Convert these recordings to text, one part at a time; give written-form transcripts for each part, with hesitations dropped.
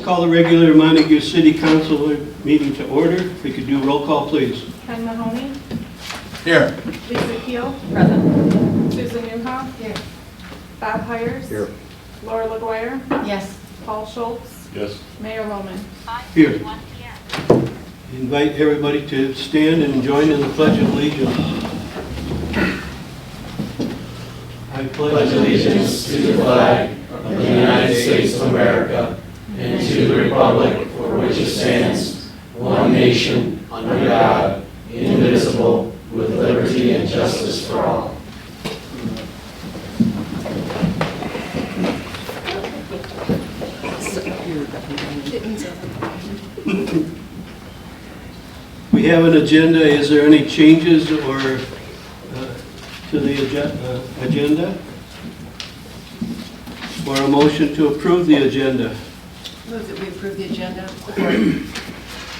call the regular Montague City Council meeting to order. If we could do roll call, please. Ken Mahoney. Here. Lisa Keel. Present. Susan Newhoff. Here. Bob Hires. Here. Laura LaGuire. Yes. Paul Schultz. Yes. Mayor Roman. Here. Invite everybody to stand and join in the Pledge of Allegiance. I pledge allegiance to the flag of the United States of America and to the republic for which it stands, one nation, under God, indivisible, with liberty and justice for all. We have an agenda. Is there any changes or to the agenda? Or a motion to approve the agenda? Move that we approve the agenda.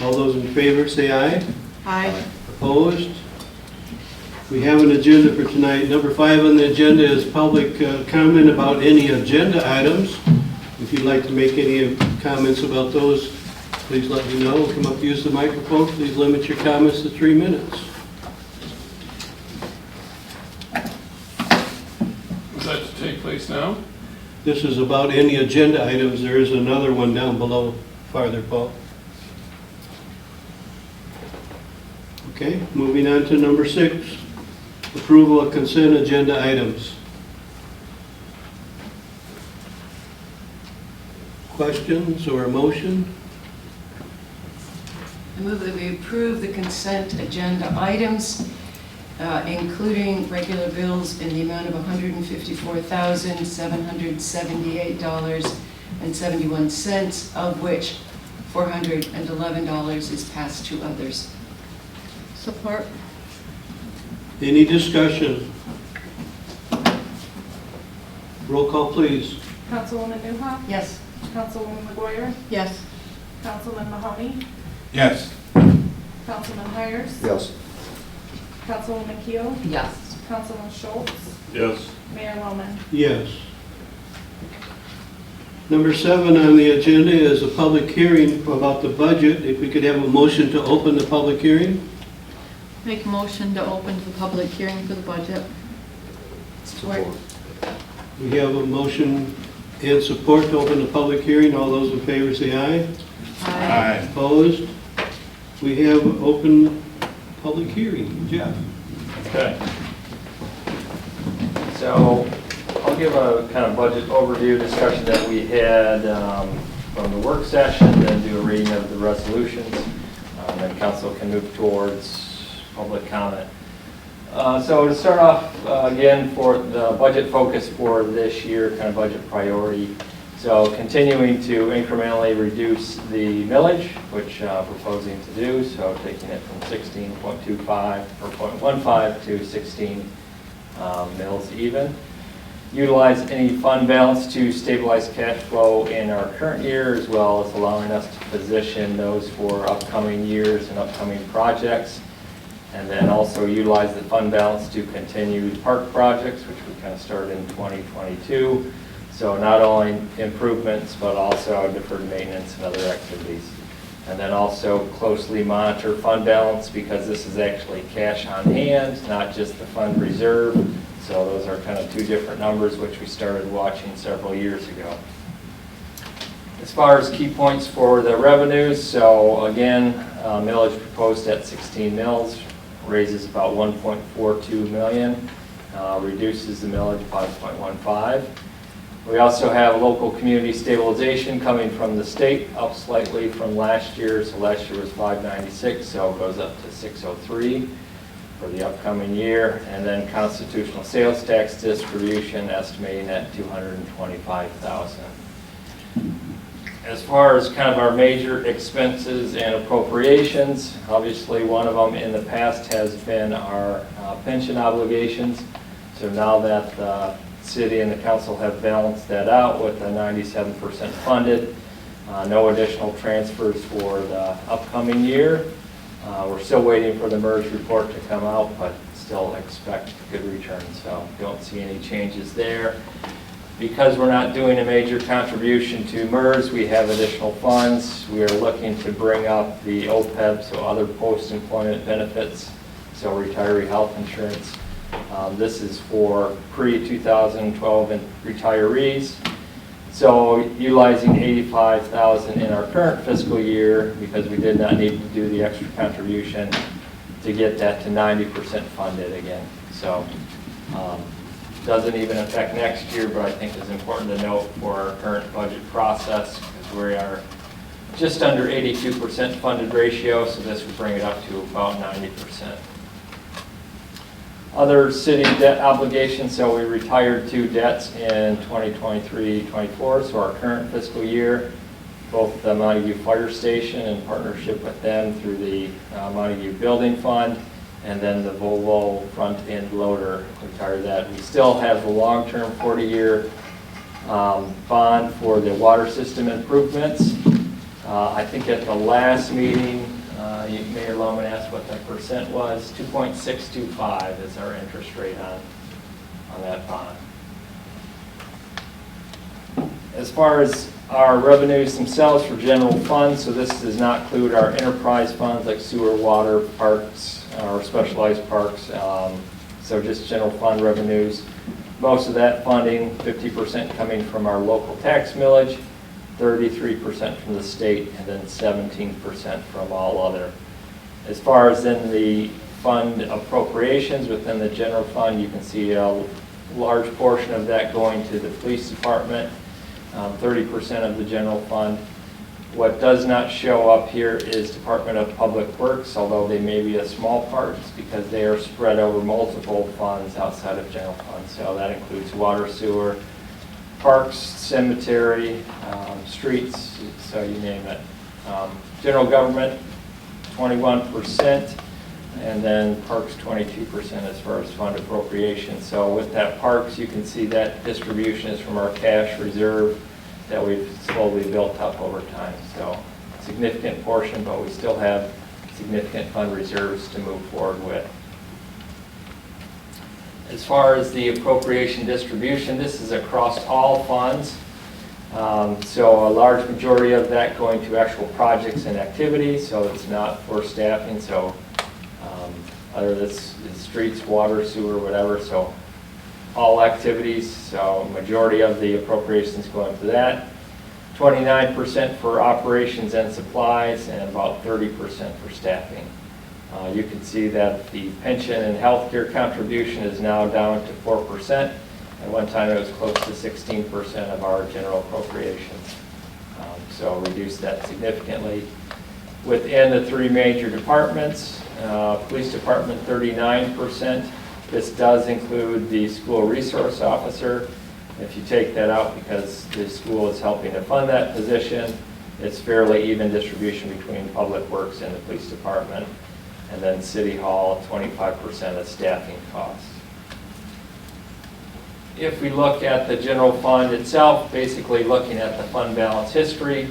All those in favor say aye. Aye. Opposed? We have an agenda for tonight. Number 5 on the agenda is public comment about any agenda items. If you'd like to make any comments about those, please let me know. Come up, use the microphone. Please limit your comments to 3 minutes. Is that to take place now? This is about any agenda items. There is another one down below, farther, Paul. Okay, moving on to number 6, approval of consent agenda items. Questions or a motion? I move that we approve the consent agenda items, including regular bills in the amount of $154,778.71, of which $411 is passed to others. Support. Any discussion? Roll call, please. Councilwoman Newhoff. Yes. Councilwoman LaGuire. Yes. Councilman Mahoney. Yes. Councilman Hires. Yes. Councilwoman Keel. Yes. Councilman Schultz. Yes. Mayor Roman. Yes. Number 7 on the agenda is a public hearing about the budget. If we could have a motion to open the public hearing? Make a motion to open the public hearing for the budget. Support. We have a motion and support to open the public hearing. All those in favor say aye. Aye. Opposed? We have open public hearing. Jeff? Okay. So I'll give a kind of budget overview discussion that we had from the work session, then do a reading of the resolutions, and then council can move towards public comment. So to start off, again, for the budget focus for this year, kind of budget priority. So continuing to incrementally reduce the millage, which proposing to do, so taking it from 16.25 or 0.15 to 16 mills even. Utilize any fund balance to stabilize cash flow in our current year, as well as allowing us to position those for upcoming years and upcoming projects. And then also utilize the fund balance to continue park projects, which we kind of started in 2022. So not only improvements, but also deferred maintenance and other activities. And then also closely monitor fund balance, because this is actually cash on hand, not just the fund reserve. So those are kind of 2 different numbers, which we started watching several years ago. As far as key points for the revenues, so again, millage proposed at 16 mills, raises about 1.42 million, reduces the millage 5.15. We also have local community stabilization coming from the state, up slightly from last year. So last year was 596, so it goes up to 603 for the upcoming year. And then constitutional sales tax distribution estimating at 225,000. As far as kind of our major expenses and appropriations, obviously one of them in the past has been our pension obligations. So now that the city and the council have balanced that out with the 97% funded, no additional transfers for the upcoming year. We're still waiting for the MERS report to come out, but still expect good returns, so don't see any changes there. Because we're not doing a major contribution to MERS, we have additional funds. We are looking to bring up the OPEB, so other post-employment benefits, so retiree health insurance. This is for pre-2012 and retirees. So utilizing $85,000 in our current fiscal year, because we did not need to do the extra contribution, to get that to 90% funded again. So doesn't even affect next year, but I think is important to note for our current budget process, because we are just under 82% funded ratio, so this would bring it up to about 90%. Other city debt obligations, so we retired 2 debts in 2023-24, so our current fiscal year, both the Montague Fire Station in partnership with them through the Montague Building Fund, and then the Volvo front-end loader, retired that. We still have the long-term 40-year bond for the water system improvements. I think at the last meeting, Mayor Loman asked what that percent was. 2.625 is our interest rate on that bond. As far as our revenues themselves for general funds, so this does not include our enterprise funds like sewer, water, parks, or specialized parks, so just general fund revenues. Most of that funding, 50% coming from our local tax millage, 33% from the state, and then 17% from all other. As far as then the fund appropriations within the general fund, you can see a large portion of that going to the police department, 30% of the general fund. What does not show up here is Department of Public Works, although they may be a small part, because they are spread over multiple funds outside of general fund. So that includes water, sewer, parks, cemetery, streets, so you name it. General government, 21%, and then parks, 22% as far as fund appropriation. So with that parks, you can see that distribution is from our cash reserve that we've slowly built up over time. So significant portion, but we still have significant fund reserves to move forward with. As far as the appropriation distribution, this is across all funds. So a large majority of that going to actual projects and activities, so it's not for staffing. So other than streets, water, sewer, whatever, so all activities, so majority of the appropriations going to that. 29% for operations and supplies, and about 30% for staffing. You can see that the pension and healthcare contribution is now down to 4%. At one time it was close to 16% of our general appropriations. So reduced that significantly. Within the 3 major departments, police department 39%. This does include the school resource officer. If you take that out because the school is helping to fund that position, it's fairly even distribution between public works and the police department. And then City Hall, 25% of staffing costs. If we look at the general fund itself, basically looking at the fund balance history,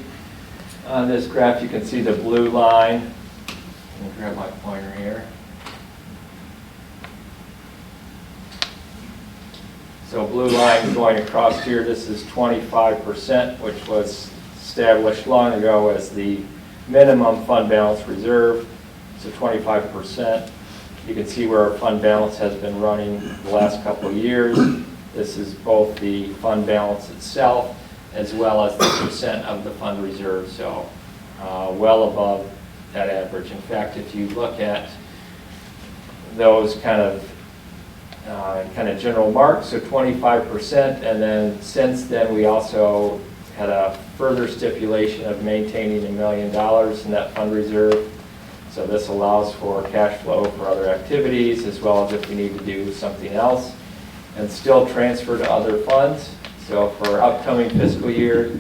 on this graph you can see the blue line. Let me grab my pointer here. So blue line going across here, this is 25%, which was established long ago as the minimum fund balance reserve. So 25%. You can see where our fund balance has been running the last couple of years. This is both the fund balance itself as well as the percent of the fund reserve, so well above that average. In fact, if you look at those kind of general marks, so 25%, and then since then we also had a further stipulation of maintaining $1 million in that fund reserve. So this allows for cash flow for other activities, as well as if we need to do something else, and still transfer to other funds. So for upcoming fiscal year,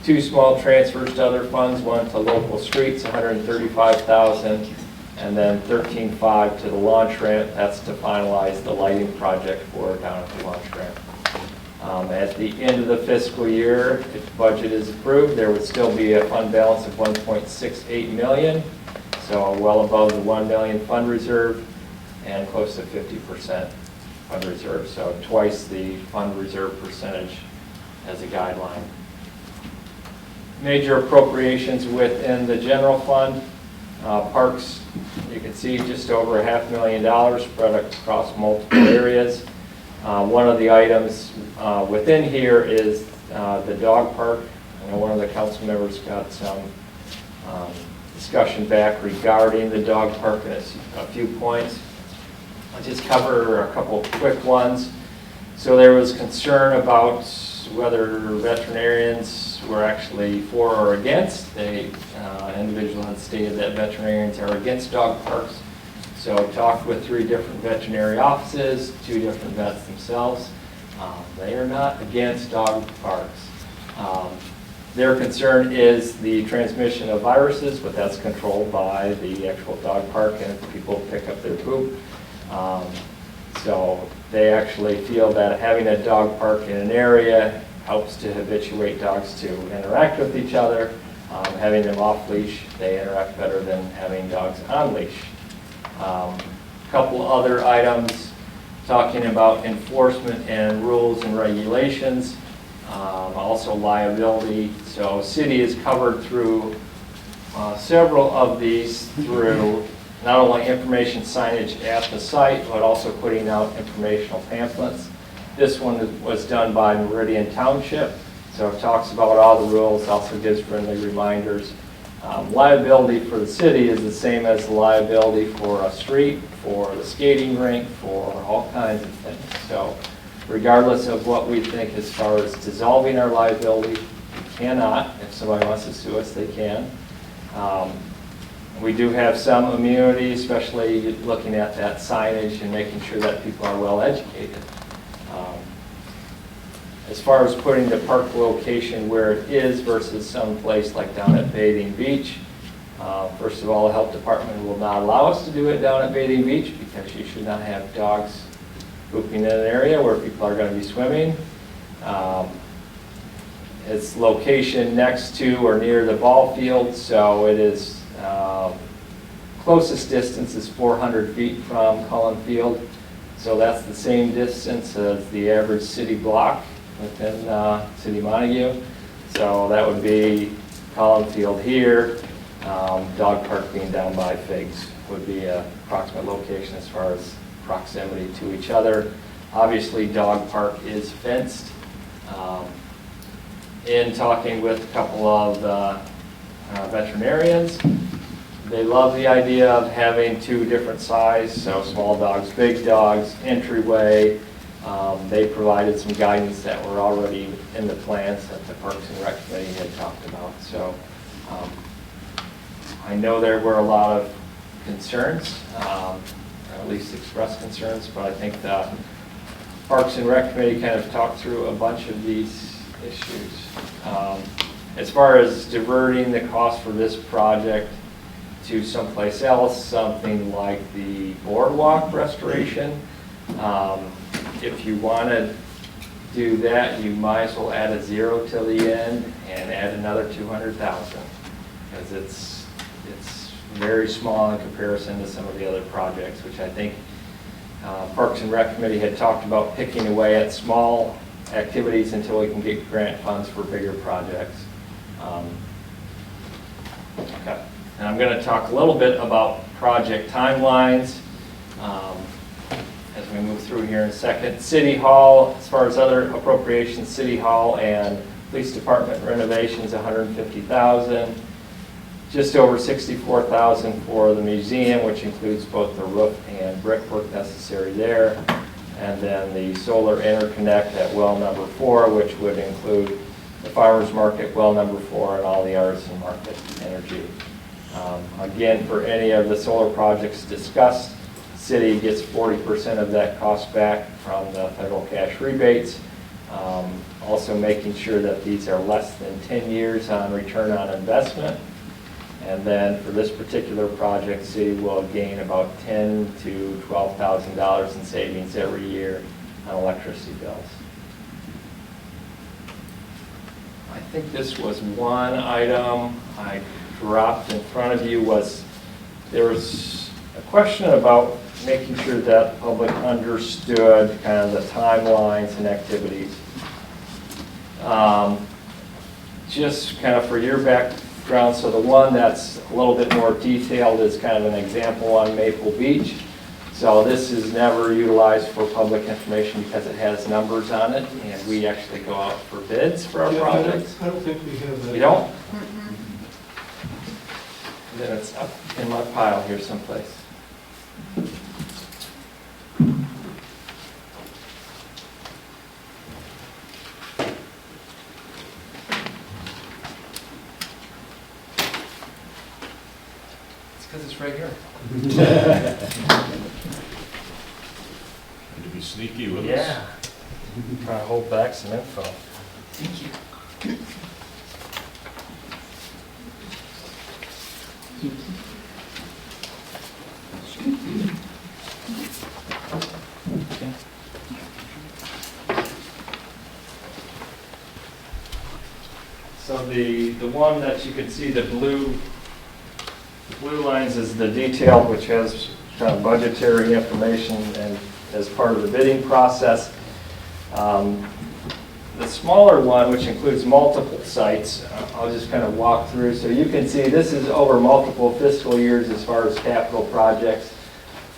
2 small transfers to other funds, one to local streets, $135,000, and then $13,500 to the launch ramp. That's to finalize the lighting project for down at the launch ramp. At the end of the fiscal year, if the budget is approved, there would still be a fund balance of $1.68 million. So well above the $1 million fund reserve and close to 50% fund reserve. So twice the fund reserve percentage as a guideline. Major appropriations within the general fund. Parks, you can see just over $500,000 spread across multiple areas. One of the items within here is the dog park. I know one of the council members got some discussion back regarding the dog park and a few points. I'll just cover a couple quick ones. So there was concern about whether veterinarians were actually for or against. An individual had stated that veterinarians are against dog parks. So I talked with 3 different veterinary offices, 2 different vets themselves. They are not against dog parks. Their concern is the transmission of viruses, but that's controlled by the actual dog park and if people pick up their poop. So they actually feel that having a dog park in an area helps to habituate dogs to interact with each other. Having them off leash, they interact better than having dogs on leash. A couple other items talking about enforcement and rules and regulations, also liability. So city is covered through several of these through not only information signage at the site, but also putting out informational pamphlets. This one was done by Meridian Township, so it talks about all the rules, also gives friendly reminders. Liability for the city is the same as the liability for a street, for the skating rink, for all kinds of things. So regardless of what we think as far as dissolving our liability, we cannot. If somebody wants to sue us, they can. We do have some immunity, especially looking at that signage and making sure that people are well educated. As far as putting the park location where it is versus some place like down at Bathing Beach, first of all, the health department will not allow us to do it down at Bathing Beach because you should not have dogs pooping in an area where people are going to be swimming. Its location next to or near the ball field, so it is closest distance is 400 feet from Cullen Field, so that's the same distance as the average city block within City Montague. So that would be Cullen Field here, dog park being down by Figs would be an approximate location as far as proximity to each other. Obviously, dog park is fenced. In talking with a couple of veterinarians, they love the idea of having 2 different sizes, so small dogs, big dogs, entryway. They provided some guidance that were already in the plans that the Parks and Rec Committee had talked about. So I know there were a lot of concerns, or at least expressed concerns, but I think the Parks and Rec Committee kind of talked through a bunch of these issues. As far as diverting the cost for this project to someplace else, something like the boardwalk restoration, if you want to do that, you might as well add a 0 till the end and add another $200,000 because it's very small in comparison to some of the other projects, which I think Parks and Rec Committee had talked about picking away at small activities until we can get grant funds for bigger projects. Okay. And I'm going to talk a little bit about project timelines as we move through here in a second. City Hall, as far as other appropriations, City Hall and Police Department renovations, $150,000. Just over $64,000 for the museum, which includes both the roof and brickwork necessary there. And then the solar interconnect at well number 4, which would include the farmers market, well number 4, and all the artisan market energy. Again, for any of the solar projects discussed, city gets 40% of that cost back from the federal cash rebates. Also making sure that these are less than 10 years on return on investment. And then for this particular project, city will gain about $10,000 to $12,000 in savings every year on electricity bills. I think this was one item I dropped in front of you. There was a question about making sure that the public understood kind of the timelines and activities. Just kind of for your background, so the one that's a little bit more detailed is kind of an example on Maple Beach. So this is never utilized for public information because it has numbers on it, and we actually go out for bids for our Yeah, projects. I don't think we have that. You don't? Then it's up in my pile here someplace. It's because it's right here. To be sneaky with us. Yeah. Trying to hold back some info. Thank you. So the one that you can see, the blue lines is the detailed, which has kind of budgetary information and as part of the bidding process. The smaller one, which includes multiple sites, I'll just kind of walk through. So you can see this is over multiple fiscal years as far as capital projects.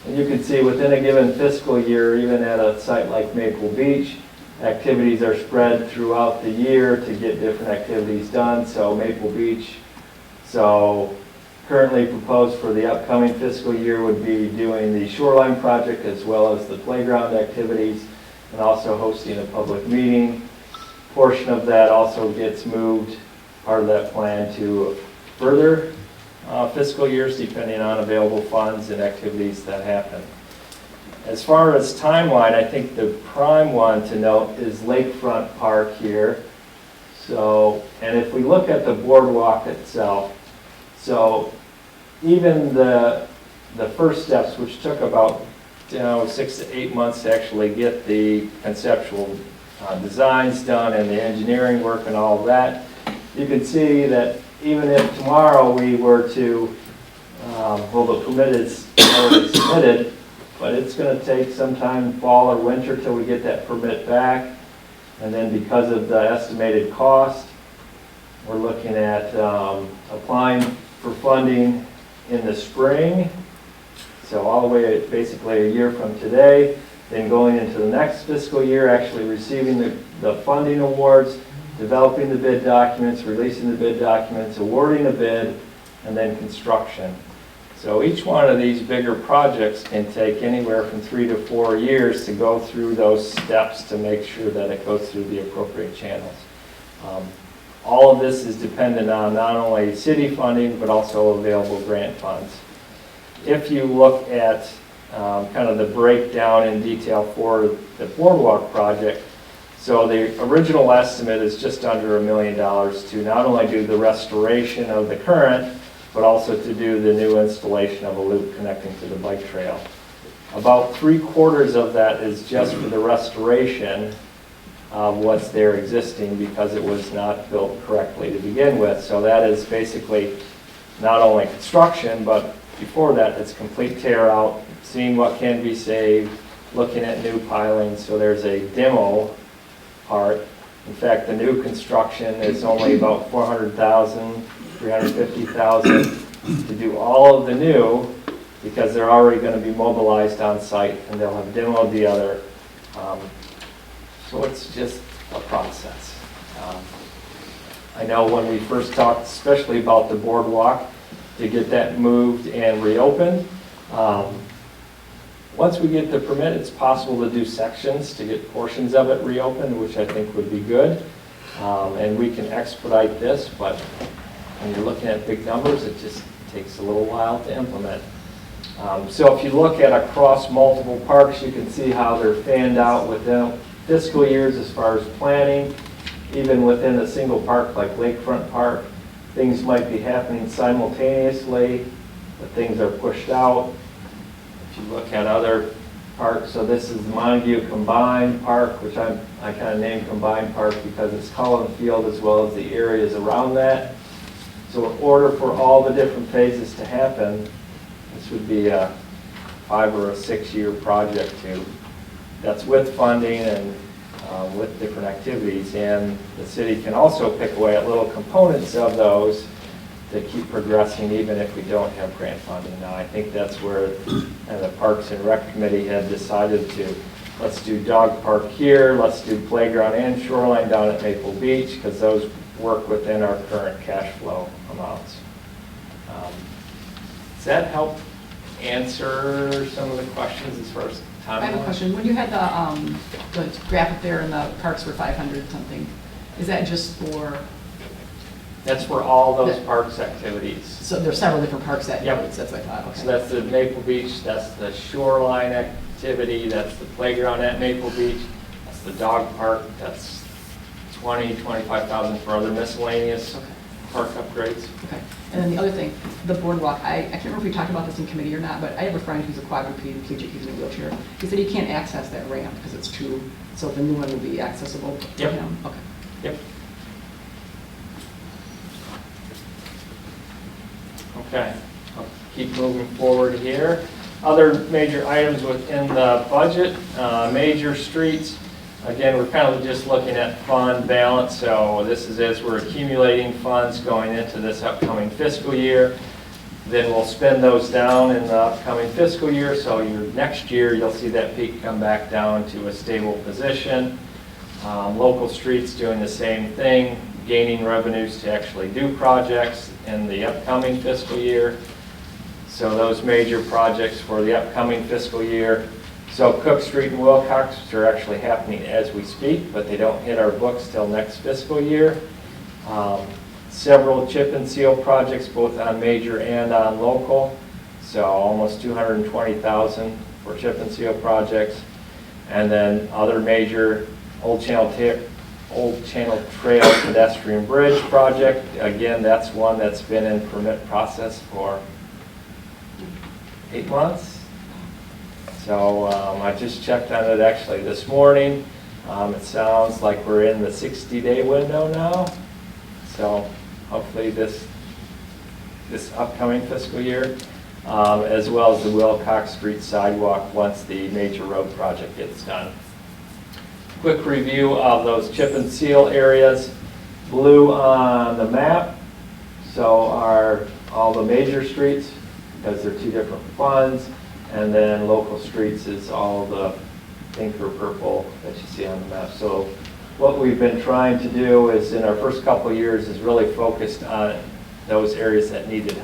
And you can see within a given fiscal year, even at a site like Maple Beach, activities are spread throughout the year to get different activities done. So Maple Beach, so currently proposed for the upcoming fiscal year would be doing the shoreline project as well as the playground activities, and also hosting a public meeting. Portion of that also gets moved, part of that plan, to further fiscal years depending on available funds and activities that happen. As far as timeline, I think the prime one to note is Lakefront Park here. So, and if we look at the boardwalk itself, so even the first steps, which took about 6 to 8 months to actually get the conceptual designs done and the engineering work and all of that, you can see that even if tomorrow we were to, well, the permit is already submitted, but it's going to take some time, fall or winter, till we get that permit back. And then because of the estimated cost, we're looking at applying for funding in the spring. So all the way basically a year from today, then going into the next fiscal year, actually receiving the funding awards, developing the bid documents, releasing the bid documents, awarding a bid, and then construction. So each one of these bigger projects can take anywhere from 3 to 4 years to go through those steps to make sure that it goes through the appropriate channels. All of this is dependent on not only city funding, but also available grant funds. If you look at kind of the breakdown in detail for the boardwalk project, so the original estimate is just under $1 million to not only do the restoration of the current, but also to do the new installation of a loop connecting to the bike trail. About 3/4 of that is just for the restoration of what's there existing because it was not built correctly to begin with. So that is basically not only construction, but before that it's complete tear out, seeing what can be saved, looking at new pilings. So there's a demo part. In fact, the new construction is only about $400,000, $350,000 to do all of the new, because they're already going to be mobilized on site and they'll have demoed the other. So it's just a process. I know when we first talked, especially about the boardwalk, to get that moved and reopened. Once we get the permit, it's possible to do sections to get portions of it reopened, which I think would be good. And we can expedite this, but when you're looking at big numbers, it just takes a little while to implement. So if you look at across multiple parks, you can see how they're fanned out within fiscal years as far as planning. Even within a single park like Lakefront Park, things might be happening simultaneously, but things are pushed out. If you look at other parks, so this is the Montague Combined Park, which I kind of named Combined Park because it's Cullen Field as well as the areas around that. So in order for all the different phases to happen, this would be a 5 or 6 year project too. That's with funding and with different activities. And the city can also pick away at little components of those to keep progressing even if we don't have grant funding. Now, I think that's where the Parks and Rec Committee had decided to, let's do dog park here, let's do playground and shoreline down at Maple Beach, because those work within our current cash flow amounts. Does that help answer some of the questions as far as timeline? I have a question. When you had the graphic there and the parks were 500 something, is that just for, That's for all those parks activities. so there's several different parks that, Yep. that's what I thought, okay. So that's the Maple Beach, that's the shoreline activity, that's the playground at Maple Beach, that's the dog park, that's 25,000 for other miscellaneous Okay. park upgrades. Okay. And then the other thing, the boardwalk, I can't remember if we talked about this in committee or not, but I have a friend who's a quadriplegic, he's in a wheelchair. He said he can't access that ramp because it's too, so the new one will be accessible for Yep. him? Okay. Yep. Okay, I'll keep moving forward here. Other major items within the budget, major streets. Again, we're kind of just looking at fund balance, so this is as we're accumulating funds going into this upcoming fiscal year. Then we'll spend those down in the upcoming fiscal year, so next year you'll see that peak come back down to a stable position. Local streets doing the same thing, gaining revenues to actually do projects in the upcoming fiscal year. So those major projects for the upcoming fiscal year. So Cook Street and Wilcox are actually happening as we speak, but they don't hit our books till next fiscal year. Several chip and seal projects, both on major and on local. So almost 220,000 for chip and seal projects. And then other major Old Channel Trail pedestrian bridge project. Again, that's one that's been in permit process for 8 months. So I just checked on it actually this morning. It sounds like we're in the 60-day window now. So hopefully this upcoming fiscal year, as well as the Wilcox Street sidewalk once the major road project gets done. Quick review of those chip and seal areas. Blue on the map, so are all the major streets, because they're two different funds. And then local streets is all the pink or purple that you see on the map. So what we've been trying to do is in our first couple of years is really focused on those areas that needed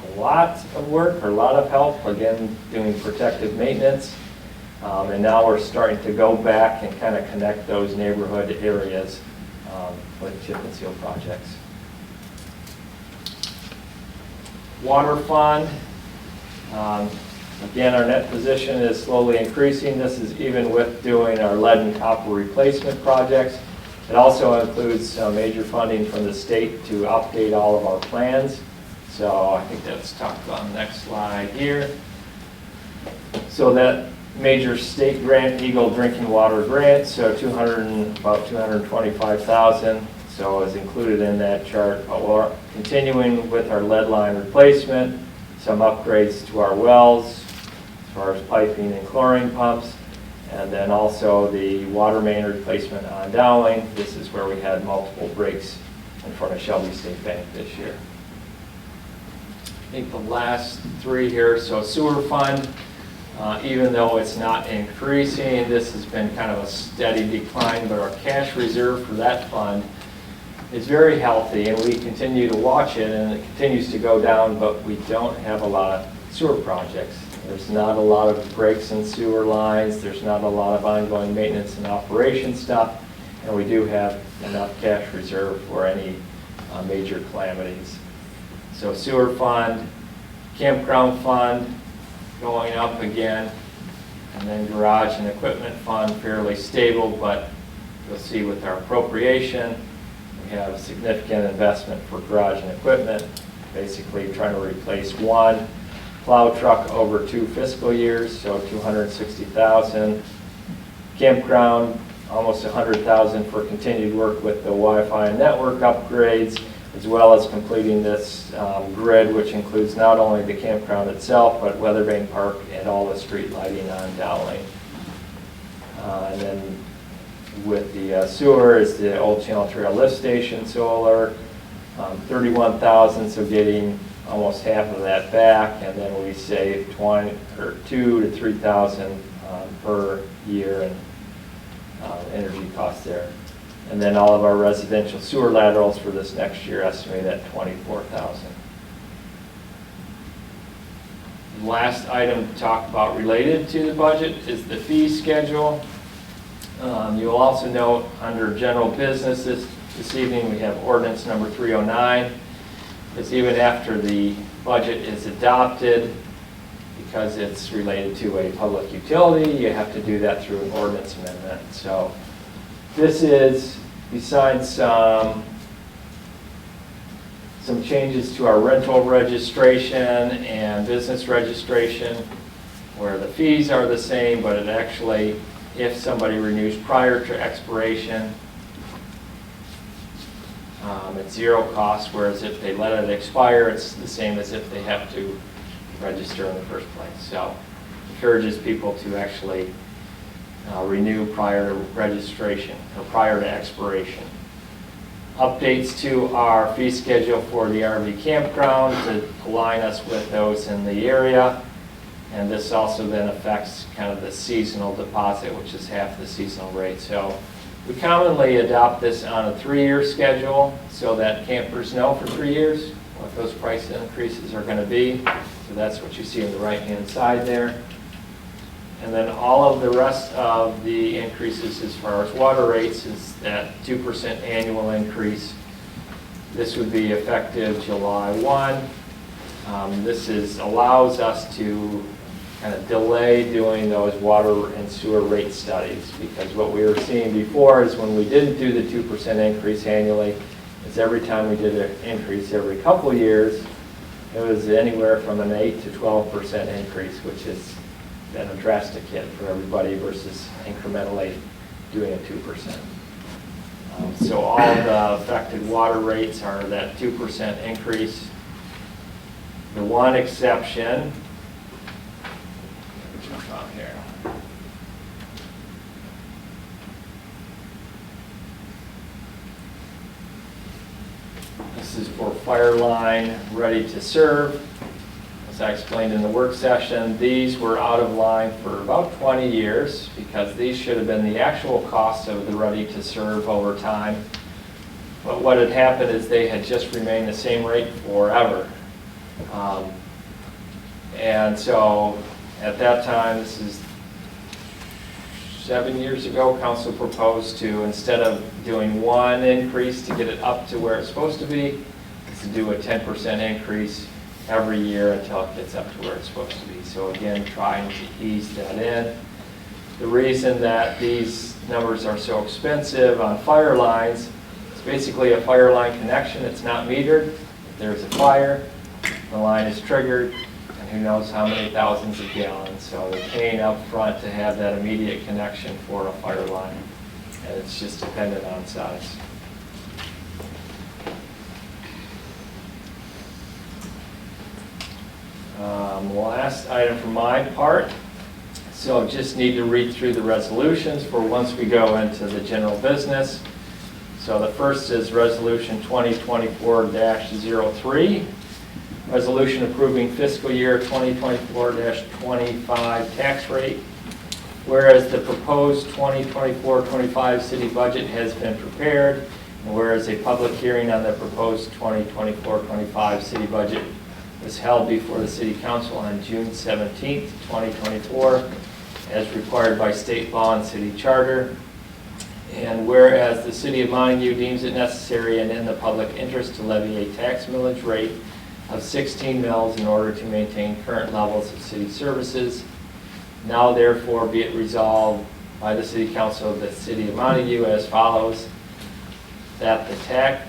a lot of work or a lot of help, again, doing protective maintenance. And now we're starting to go back and kind of connect those neighborhood areas with chip and seal projects. Water fund. Again, our net position is slowly increasing. This is even with doing our lead and copper replacement projects. It also includes some major funding from the state to update all of our plans. So I think that's talked about on the next slide here. So that major state grant, Eagle Drinking Water Grant, so about 225,000. So is included in that chart. But we're continuing with our lead line replacement, some upgrades to our wells, as far as piping and chlorine pumps, and then also the water main replacement on Dowling. This is where we had multiple breaks in front of Shelby State Bank this year. I think the last three here, so sewer fund, even though it's not increasing, this has been kind of a steady decline, but our cash reserve for that fund is very healthy, and we continue to watch it, and it continues to go down, but we don't have a lot of sewer projects. There's not a lot of breaks in sewer lines, there's not a lot of ongoing maintenance and operation stuff, and we do have enough cash reserve for any major calamities. So sewer fund, campground fund going up again, and then garage and equipment fund fairly stable, but you'll see with our appropriation, we have a significant investment for garage and equipment, basically trying to replace one plow truck over 2 fiscal years, so 260,000. Campground, almost 100,000 for continued work with the Wi-Fi and network upgrades, as well as completing this grid, which includes not only the campground itself, but Weathervane Park and all the street lighting on Dowling. And then with the sewer is the Old Channel Trail Lift Station solar, 31,000, so getting almost half of that back, and then we save 2,000 to 3,000 per year in energy costs there. And then all of our residential sewer laterals for this next year estimated at 24,000. The last item to talk about related to the budget is the fee schedule. You'll also note under general business this evening we have ordinance number 309. It's even after the budget is adopted, because it's related to a public utility, you have to do that through an ordinance amendment. So this is, besides some changes to our rental registration and business registration, where the fees are the same, but it actually, if somebody renews prior to expiration, it's zero cost, whereas if they let it expire, it's the same as if they have to register in the first place. So encourages people to actually renew prior to registration or prior to expiration. Updates to our fee schedule for the RV campground to align us with those in the area. And this also then affects kind of the seasonal deposit, which is half the seasonal rate. So we commonly adopt this on a 3-year schedule so that campers know for 3 years what those price increases are going to be. So that's what you see on the right-hand side there. And then all of the rest of the increases as far as water rates is that 2% annual increase. This would be effective July 1. This allows us to kind of delay doing those water and sewer rate studies, because what we were seeing before is when we didn't do the 2% increase annually, is every time we did an increase every couple years, it was anywhere from an 8 to 12% increase, which has been a drastic hit for everybody versus incrementally doing a 2%. So all the affected water rates are that 2% increase. The one exception, jump out here. This is for fire line ready to serve. As I explained in the work session, these were out of line for about 20 years because these should have been the actual cost of the ready to serve over time. But what had happened is they had just remained the same rate forever. And so at that time, this is 7 years ago, council proposed to, instead of doing one increase to get it up to where it's supposed to be, is to do a 10% increase every year until it gets up to where it's supposed to be. So again, trying to ease that in. The reason that these numbers are so expensive on fire lines, it's basically a fire line connection. It's not metered. If there's a fire, the line is triggered, and who knows how many thousands of gallons. So they're paying up front to have that immediate connection for a fire line. And it's just dependent on size. Last item for my part. So just need to read through the resolutions for once we go into the general business. So the first is Resolution 2024-03. Resolution approving fiscal year 2024-25 tax rate. Whereas the proposed 2024-25 city budget has been prepared, and whereas a public hearing on the proposed 2024-25 city budget was held before the City Council on June 17th, 2024, as required by state law and city charter. And whereas the City of Montague deems it necessary and in the public interest to levy a tax millage rate of 16 mills in order to maintain current levels of city services, now therefore be it resolved by the City Council of the City of Montague as follows: that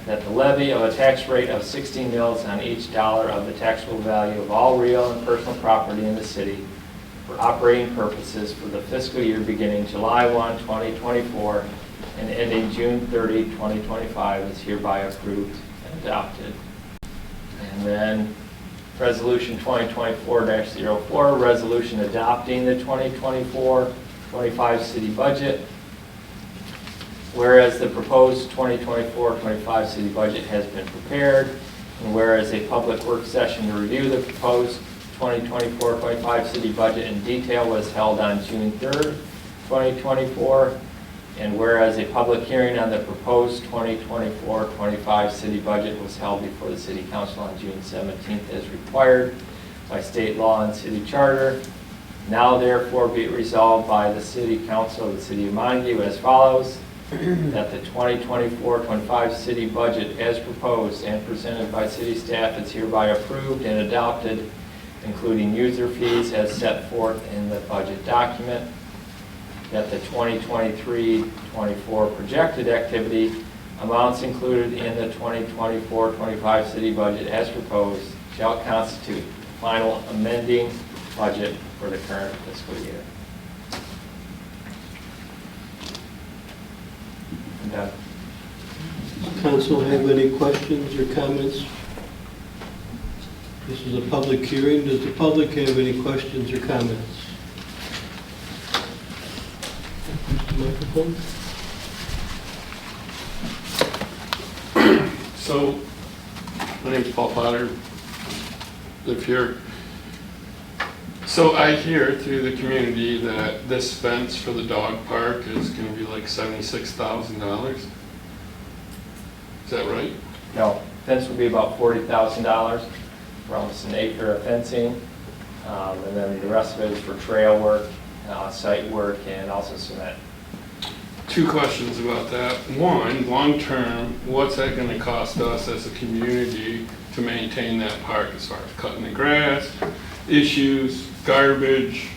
the levy of a tax rate of 16 mills on each dollar of the taxable value of all real and personal property in the city for operating purposes for the fiscal year beginning July 1, 2024 and ending June 30, 2025 is hereby approved and adopted. And then Resolution 2024-04, resolution adopting the 2024-25 city budget. whereas the proposed 2024-25 city budget has been prepared, and whereas a public work session to review the proposed 2024-25 city budget in detail was held on June 3rd, 2024, and whereas a public hearing on the proposed 2024-25 city budget was held before the City Council on June 17th as required by state law and city charter, now therefore be it resolved by the City Council of the City of Montague as follows, that the 2024-25 city budget as proposed and presented by city staff is hereby approved and adopted, including user fees as set forth in the budget document, that the 2023-24 projected activity amounts included in the 2024-25 city budget as proposed shall constitute the final amending budget for the current fiscal year. I'm done. Does council have any questions or comments? This is a public hearing. Does the public have any questions or comments? Microphone? So, my name's Paul Potter, live here. So I hear through the community that this fence for the dog park is gonna be like $76,000. Is that right? No, fence would be about $40,000 for almost an acre of fencing. And then the rest of it is for trail work, site work, and also cement. Two questions about that. One, long-term, what's that gonna cost us as a community to maintain that park as far as cutting the grass, issues, garbage,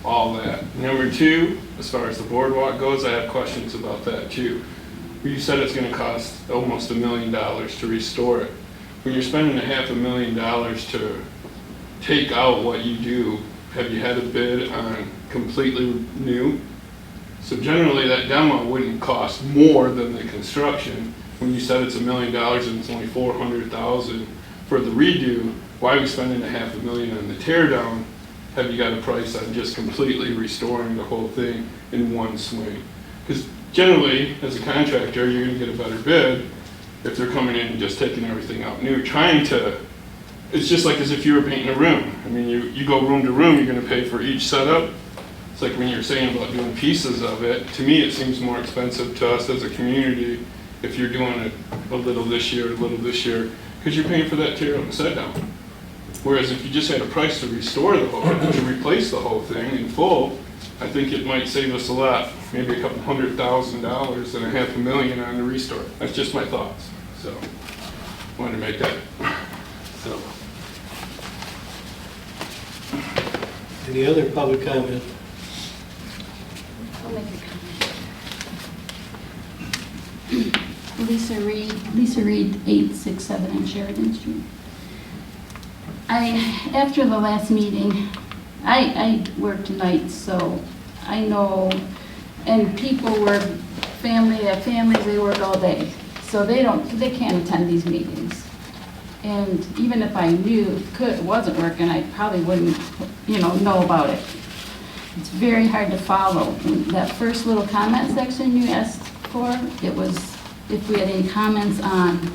all that? Number two, as far as the boardwalk goes, I have questions about that too. You said it's gonna cost almost $1 million to restore it. When you're spending $500,000 to take out what you do, have you had a bid on completely new? So generally that demo wouldn't cost more than the construction. When you said it's $1 million and it's only $400,000 for the redo, why are we spending $500,000 on the tear down? Have you got a price on just completely restoring the whole thing in one swing? Because generally, as a contractor, you're gonna get a better bid if they're coming in and just taking everything out new, trying to, it's just like as if you were painting a room. I mean, you go room to room, you're gonna pay for each setup. It's like when you're saying about doing pieces of it, to me it seems more expensive to us as a community if you're doing it a little this year, because you're paying for that tear up and set down. Whereas if you just had a price to restore the whole, to replace the whole thing in full, I think it might save us a lot, maybe a couple $100,000 than $500,000 on the restore. That's just my thoughts. So, wanted to make that. So. Any other public comment? I'll make a comment. Lisa Reed, 867 on Sheridan Street. After the last meeting, I worked nights, so I know, and people were families, they work all day. So they can't attend these meetings. And even if I knew it wasn't working, I probably wouldn't, know about it. It's very hard to follow. That first little comment section you asked for, it was if we had any comments on,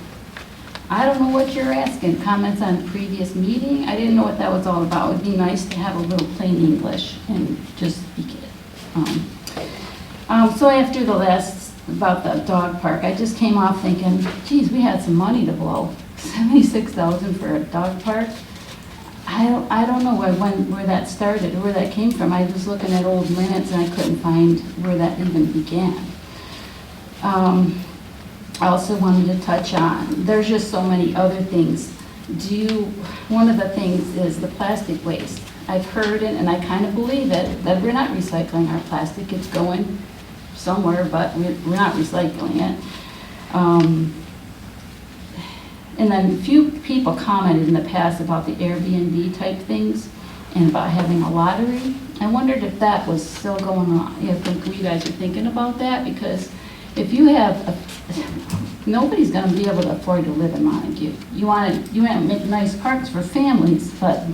I don't know what you're asking, comments on the previous meeting. I didn't know what that was all about. It'd be nice to have a little plain English and just speak it. So after the last, about the dog park, I just came off thinking, geez, we had some money to blow. $76,000 for a dog park. I don't know where that started, where that came from. I was looking at old minutes and I couldn't find where that even began. I also wanted to touch on, there's just so many other things. One of the things is the plastic waste. I've heard it and I kind of believe it, that we're not recycling our plastic. It's going somewhere, but we're not recycling it. And then a few people commented in the past about the Airbnb type things and about having a lottery. I wondered if that was still going on, if you guys are thinking about that, because if you have, nobody's going to be able to afford to live in Montague. You want to make nice parks for families, but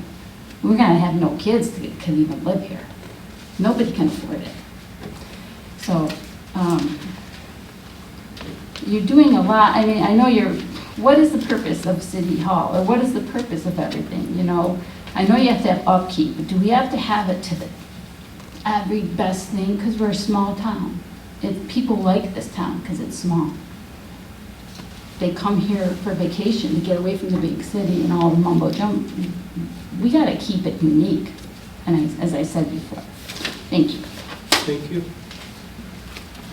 we're going to have no kids that can even live here. Nobody can afford it. So you're doing a lot. I mean, I know what is the purpose of City Hall, or what is the purpose of everything, you know? I know you have to have upkeep, but do we have to have it to the every best thing? Because we're a small town. People like this town because it's small. They come here for vacation to get away from the big city and all the mumbo jumbo. We got to keep it unique, and as I said before. Thank you. Thank you.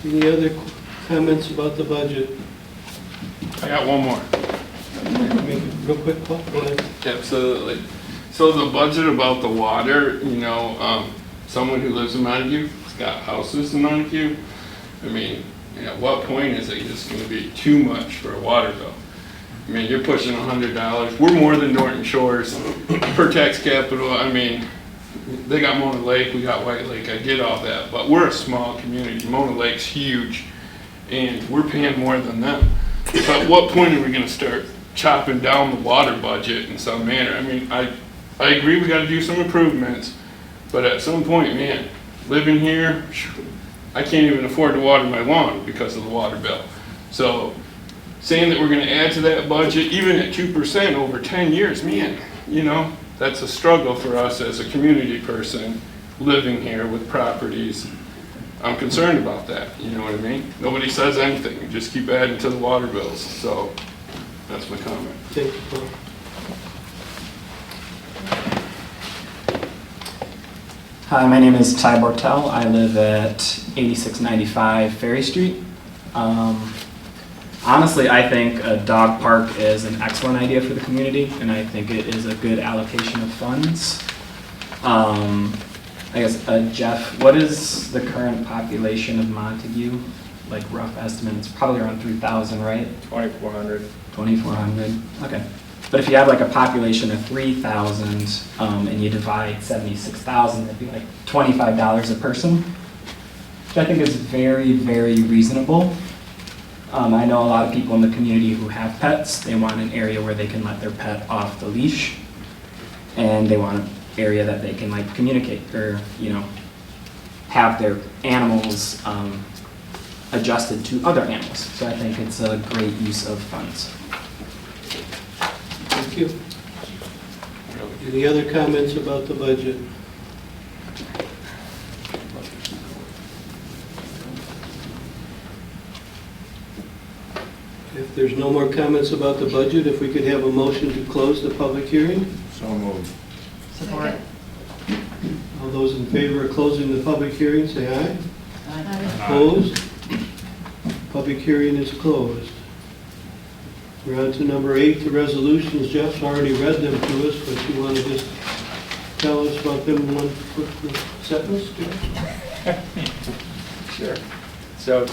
Any other comments about the budget? I got one more. Make it real quick, Paul. Go ahead. Absolutely. So the budget about the water, you know, someone who lives in Montague has got houses in Montague. I mean, at what point is it just going to be too much for a water bill? I mean, you're pushing $100. We're more than Norton Shores per tax capital. I mean, they got Mona Lake, we got White Lake. I get all that, but we're a small community. Mona Lake's huge, and we're paying more than them. So at what point are we going to start chopping down the water budget in some manner? I mean, I agree we got to do some improvements, but at some point, man, living here, I can't even afford to water my lawn because of the water bill. So saying that we're going to add to that budget, even at 2% over 10 years, man, you know, that's a struggle for us as a community person living here with properties. I'm concerned about that, you know what I mean? Nobody says anything, we just keep adding to the water bills. So that's my comment. Thank you, Paul. Hi, my name is Ty Bortel. I live at 8695 Ferry Street. Honestly, I think a dog park is an excellent idea for the community, and I think it is a good allocation of funds. I guess, Jeff, what is the current population of Montague? Like rough estimate, it's probably around 3,000, right? 2,400. 2,400, okay. But if you have like a population of 3,000 and you divide 76,000, that'd be like $25 a person, which I think is very, very reasonable. I know a lot of people in the community who have pets. They want an area where they can let their pet off the leash, and they want an area that they can like communicate or, you know, have their animals adjusted to other animals. So I think it's a great use of funds. Thank you. Any other comments about the budget? If there's no more comments about the budget, if we could have a motion to close the public hearing? So moved. Support. All those in favor of closing the public hearing, say aye. Aye. Opposed? Public hearing is closed. We're on to number 8, the resolutions. Jeff's already read them to us, but you want to just tell us about them in one quick sentence? Sure. So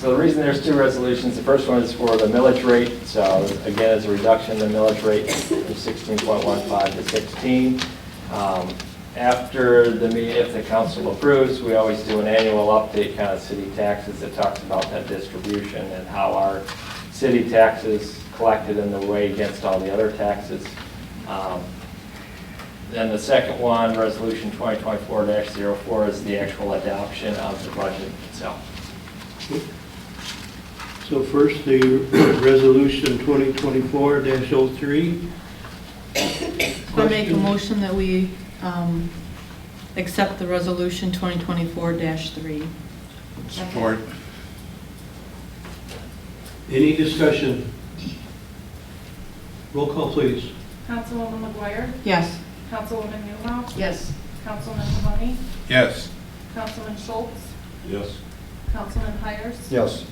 the reason there's 2 resolutions, the first one is for the millage rate. So again, it's a reduction in the millage rate from 16.15 to 16. After the meeting, if the council approves, we always do an annual update, kind of city taxes that talks about that distribution and how our city taxes collected in the way against all the other taxes. Then the second one, Resolution 2024-04, is the actual adoption of the budget itself. So first, the resolution 2024-03. I make a motion that we accept the resolution 2024-3. Support. Any discussion? Roll call, please. Councilwoman McGuire? Yes. Councilwoman Newhouse? Yes. Councilman Mahoney? Yes. Councilman Schultz? Yes. Councilman Hires? Yes.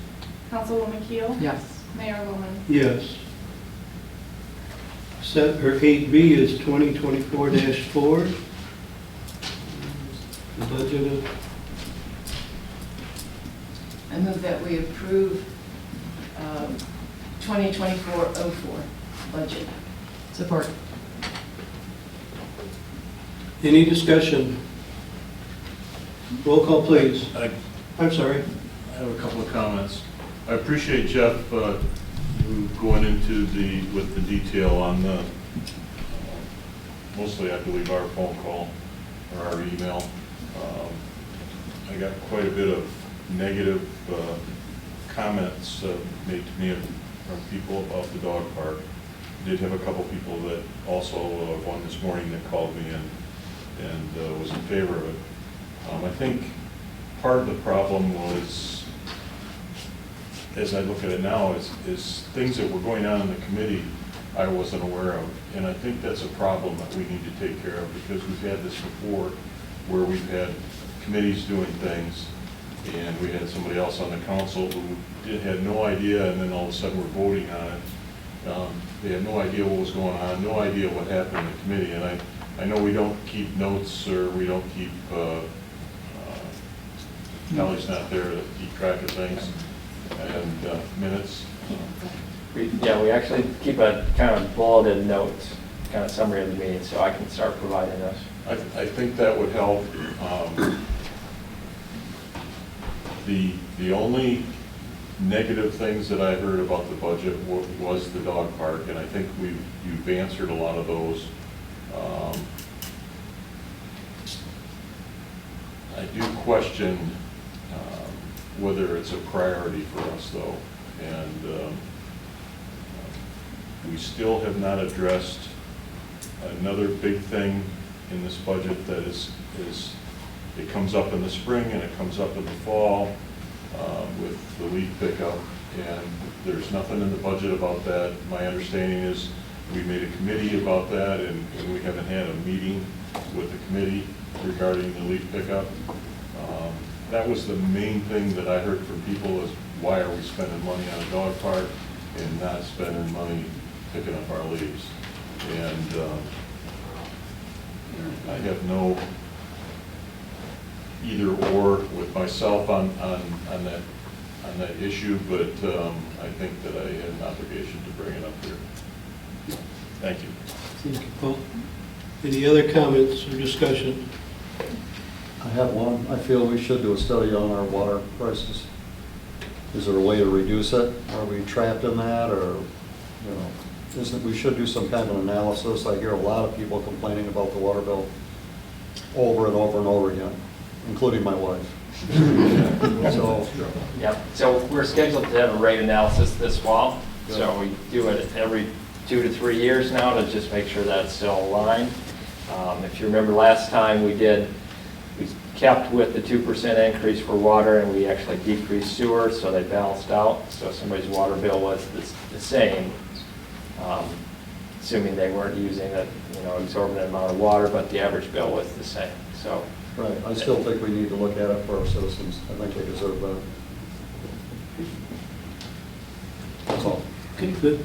Councilwoman Keel? Yes. Mayor Lumen? Yes. 8B is 2024-4. The budget of, I move that we approve 2024-04 budget. Support. any discussion? Roll call, please. I'm sorry. I have a couple of comments. I appreciate Jeff you going into with the detail on the, mostly I believe our phone call or our email. I got quite a bit of negative comments made to me from people about the dog park. Did have a couple people that also, one this morning that called me and was in favor of it. I think part of the problem was, as I look at it now, is things that were going on in the committee I wasn't aware of. And I think that's a problem that we need to take care of, because we've had this before where we've had committees doing things and we had somebody else on the council who had no idea, and then all of a sudden we're voting on it. They had no idea what was going on, no idea what happened in the committee. And I know we don't keep notes, or we don't keep, Kelly's not there to keep track of things, and minutes. We actually keep a kind of bulleted notes, kind of summary of the meeting, so I can start providing those. I think that would help. The only negative things that I heard about the budget was the dog park, and I think you've answered a lot of those. I do question whether it's a priority for us, though, and we still have not addressed another big thing in this budget that is it comes up in the spring and it comes up in the fall with the leaf pickup, and there's nothing in the budget about that. My understanding is we made a committee about that, and we haven't had a meeting with the committee regarding the leaf pickup. That was the main thing that I heard from people, is why are we spending money on a dog park and not spending money picking up our leaves? And I have no either or with myself on that issue, but I think that I have an obligation to bring it up here. Thank you. Thank you, Paul. Any other comments or discussion? I have one. I feel we should do a study on our water prices. Is there a way to reduce it? Are we trapped in that, or, we should do some kind of analysis? I hear a lot of people complaining about the water bill over and over and over again, including my wife. So we're scheduled to have a rate analysis this fall. So we do it every 2 to 3 years now to just make sure that it's still aligned. If you remember last time we kept with the 2% increase for water, and we actually decreased sewer, so they balanced out. So somebody's water bill was the same, assuming they weren't using an exorbitant amount of water, but the average bill was the same. So. Right. I still think we need to look at it for our citizens. I think they deserve that. That's all. Okay, good.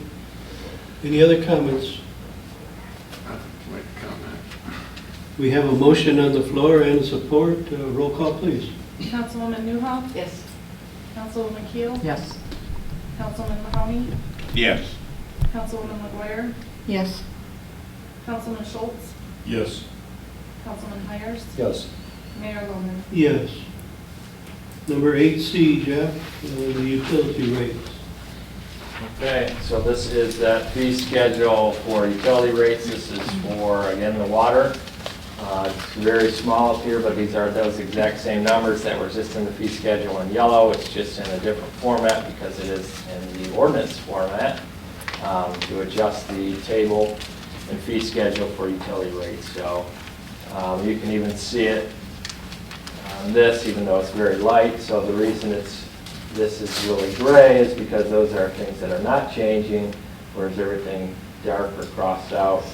Any other comments? I'd like to comment. We have a motion on the floor and support. Roll call, please. Councilwoman Newhoff? Yes. Councilwoman Keel? Yes. Councilman Mahoney? Yes. Councilwoman McGuire? Yes. Councilman Schultz? Yes. Councilman Hires? Yes. Mayor Loman? Yes. Number 8C, Jeff, the utility rates. Okay, so this is that fee schedule for utility rates. This is for, again, the water. It's very small up here, but these are those exact same numbers that were just in the fee schedule in yellow. It's just in a different format because it is in the ordinance format to adjust the table and fee schedule for utility rates. So you can even see it on this, even though it's very light. So the reason this is really gray is because those are things that are not changing, whereas everything dark or crossed out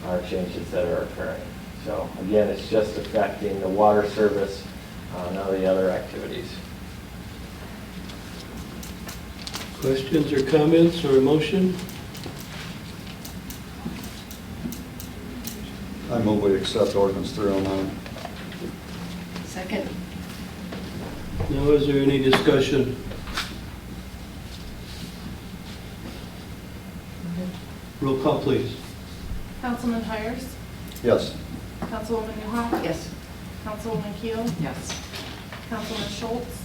are changes that are occurring. So again, it's just affecting the water service, none of the other activities. Questions or comments or a motion? I move we accept ordinance 309. Second. Now, is there any discussion? Roll call, please. Councilman Hires? Yes. Councilwoman Newhoff? Yes. Councilwoman Keel? Yes. Councilman Schultz?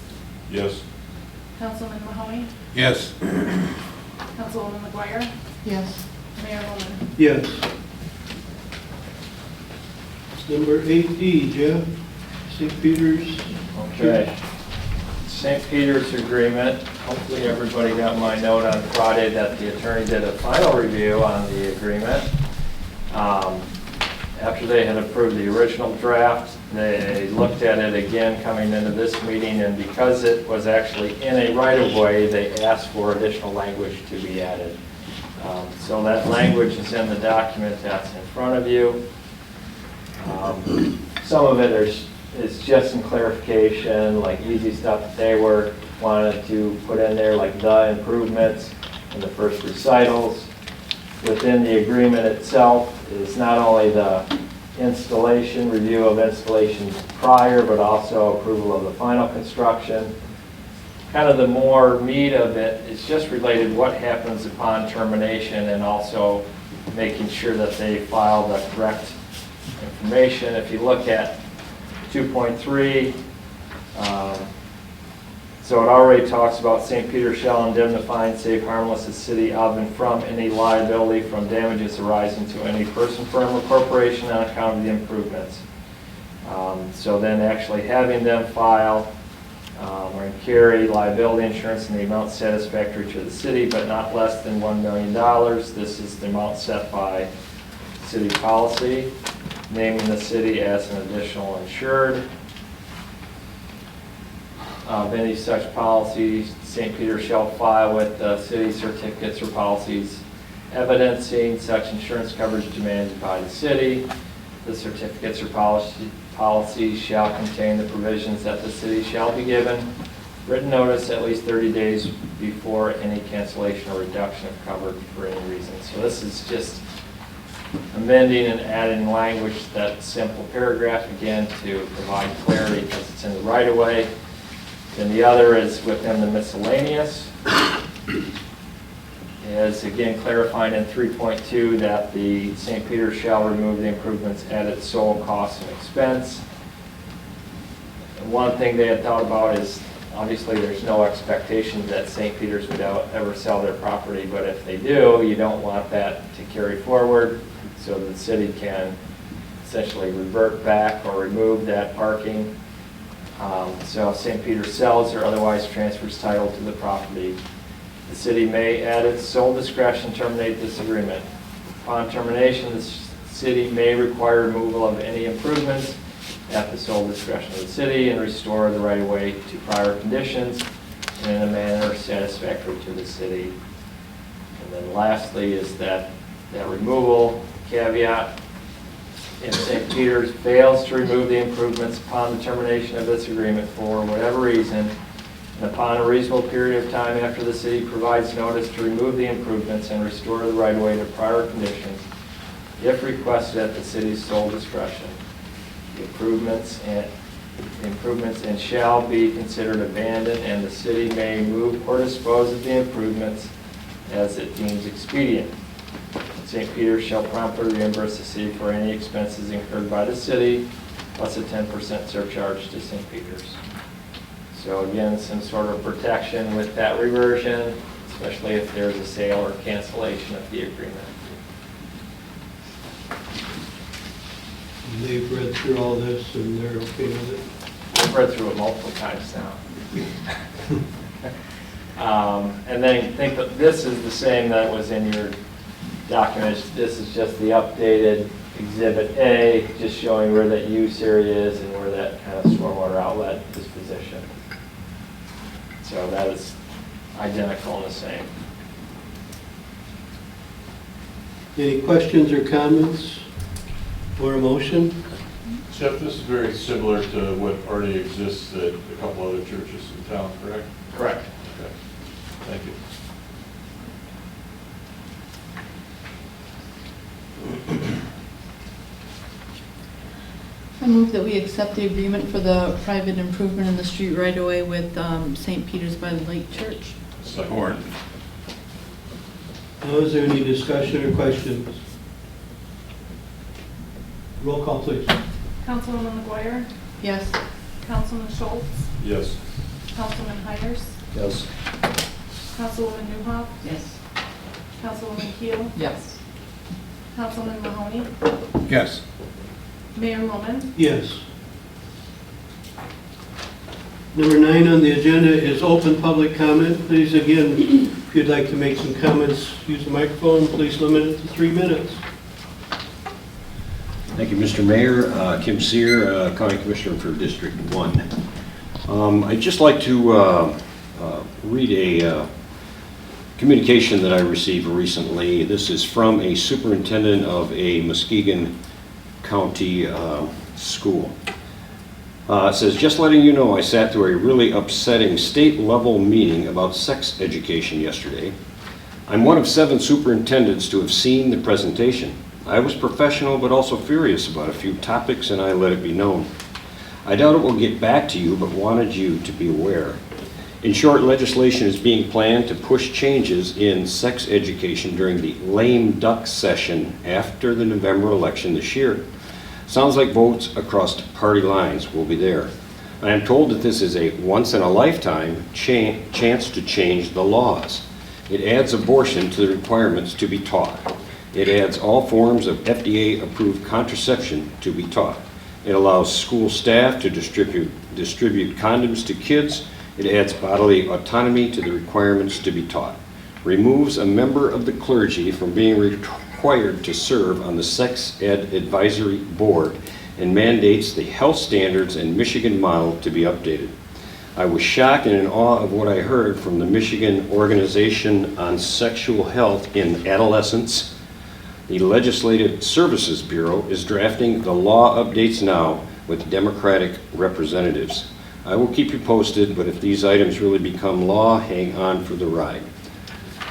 Yes. Councilman Mahoney? Yes. Councilwoman McGuire? Yes. Mayor Loman? Yes. It's number 8D, Jeff. St. Peter's. Okay. St. Peter's agreement, hopefully everybody got my note on Friday that the attorney did a final review on the agreement. After they had approved the original draft, they looked at it again coming into this meeting, and because it was actually in a right-of-way, they asked for additional language to be added. So that language is in the document that's in front of you. Some of it is just some clarification, like easy stuff that they wanted to put in there, like the improvements and the first recitals. Within the agreement itself is not only the installation, review of installations prior, but also approval of the final construction. Kind of the more meat of it is just related what happens upon termination, and also making sure that they file the correct information. If you look at 2.3, so it already talks about St. Peter shall indemnify and save harmless the city of and from any liability from damages arising to any person, firm, or corporation on account of the improvements. So then actually having them file or carry liability insurance in the amount satisfactory to the city, but not less than $1 million. This is the amount set by city policy, naming the city as an additional insured. Of any such policies, St. Peter shall file with the city certificates or policies evidencing such insurance coverage demanded by the city. The certificates or policies shall contain the provisions that the city shall be given written notice at least 30 days before any cancellation or reduction of coverage for any reason. So this is just amending and adding language, that simple paragraph again to provide clarity because it's in the right of way. And the other is within the miscellaneous, is again clarifying in 3.2 that the St. Peter shall remove the improvements at its sole cost and expense. And one thing they had thought about is, obviously there's no expectation that St. Peter's would ever sell their property, but if they do, you don't want that to carry forward, so the city can essentially revert back or remove that parking. So if St. Peter sells or otherwise transfers title to the property, the city may, at its sole discretion, terminate this agreement. Upon termination, the city may require removal of any improvements at the sole discretion of the city and restore the right-of-way to prior conditions in a manner satisfactory to the city. And then lastly is that removal caveat. If St. Peter's fails to remove the improvements upon the termination of this agreement for whatever reason, and upon a reasonable period of time after the city provides notice to remove the improvements and restore the right-of-way to prior conditions, if requested at the city's sole discretion, the improvements and shall be considered abandoned, and the city may move or dispose of the improvements as it deems expedient. St. Peter shall promptly reimburse the city for any expenses incurred by the city, plus a 10% surcharge to St. Peter's. So again, some sort of protection with that reversion, especially if there's a sale or cancellation of the agreement. And they've read through all this and they're okay with it? I've read through it multiple times now. And then think that this is the same that was in your documents. This is just the updated Exhibit A, just showing where that use area is and where that kind of stormwater outlet is positioned. So that is identical and the same. Any questions or comments or a motion? Jeff, this is very similar to what already exists at a couple other churches in town, correct? Correct. Okay. Thank you. I move that we accept the agreement for the private improvement in the street right-of-way with St. Peter's by the Lake Church. Support. Is there any discussion or questions? Roll call, please. Councilwoman McGuire? Yes. Councilman Schultz? Yes. Councilman Hires? Yes. Councilwoman Newhoff? Yes. Councilwoman Keel? Yes. Councilman Mahoney? Yes. Mayor Moman? Yes. Number 9 on the agenda is open public comment. Please, again, if you'd like to make some comments, use the microphone. Please limit it to 3 minutes. Thank you, Mr. Mayor. Kim Sear, County Commissioner for District 1. I'd just like to read a communication that I received recently. This is from a superintendent of a Muskegon County school. It says, just letting you know, I sat through a really upsetting state-level meeting about sex education yesterday. I'm one of 7 superintendents to have seen the presentation. I was professional but also furious about a few topics, and I let it be known. I doubt it will get back to you, but wanted you to be aware. In short, legislation is being planned to push changes in sex education during the lame duck session after the November election this year. Sounds like votes across party lines will be there. I am told that this is a once-in-a-lifetime chance to change the laws. It adds abortion to the requirements to be taught. It adds all forms of FDA-approved contraception to be taught. It allows school staff to distribute condoms to kids. It adds bodily autonomy to the requirements to be taught. Removes a member of the clergy from being required to serve on the Sex Ed Advisory Board and mandates the health standards and Michigan model to be updated. I was shocked and in awe of what I heard from the Michigan Organization on Sexual Health in Adolescents. The Legislative Services Bureau is drafting the law updates now with Democratic representatives. I will keep you posted, but if these items really become law, hang on for the ride.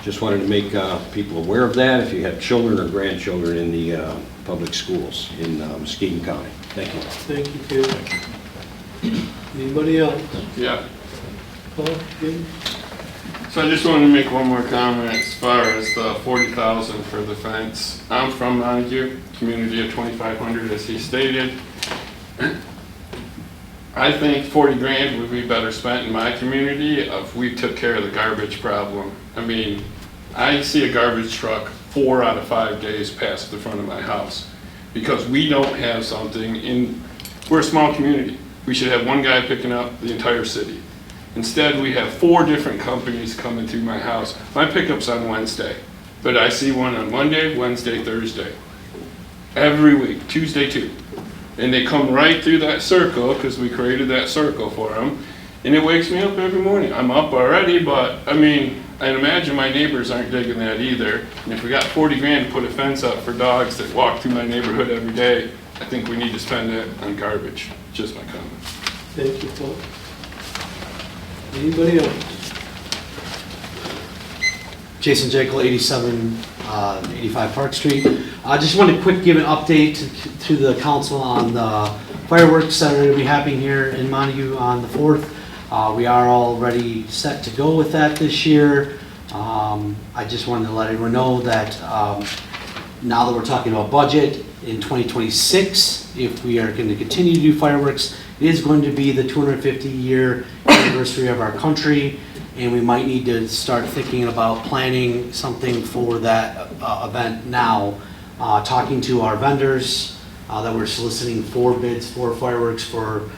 Just wanted to make people aware of that if you have children or grandchildren in the public schools in Muskegon County. Thank you. Thank you, Kim. Anybody else? Yeah. Paul, Kim? So I just wanted to make one more comment as far as the $40,000 for the fence. I'm from Montague, community of 2,500 as he stated. I think 40 grand would be better spent in my community if we took care of the garbage problem. I mean, I see a garbage truck 4 out of 5 days past the front of my house because we don't have something in, we're a small community. We should have one guy picking up the entire city. Instead, we have 4 different companies coming through my house. My pickup's on Wednesday, but I see one on Monday, Wednesday, Thursday. Every week, Tuesday too. And they come right through that circle because we created that circle for them. And it wakes me up every morning. I'm up already, but I mean, I'd imagine my neighbors aren't digging that either. And if we got 40 grand to put a fence up for dogs that walk through my neighborhood every day, I think we need to spend it on garbage. Just my comment. Thank you, Paul. Anybody else? Jason Jekyll, 85 Park Street. I just wanted to quick give an update to the council on the fireworks that are going to be happening here in Montague on the 4th. We are already set to go with that this year. I just wanted to let everyone know that now that we're talking about budget in 2026, if we are going to continue to do fireworks, it is going to be the 250-year anniversary of our country, and we might need to start thinking about planning something for that event now. Talking to our vendors that we're soliciting 4 bids for fireworks for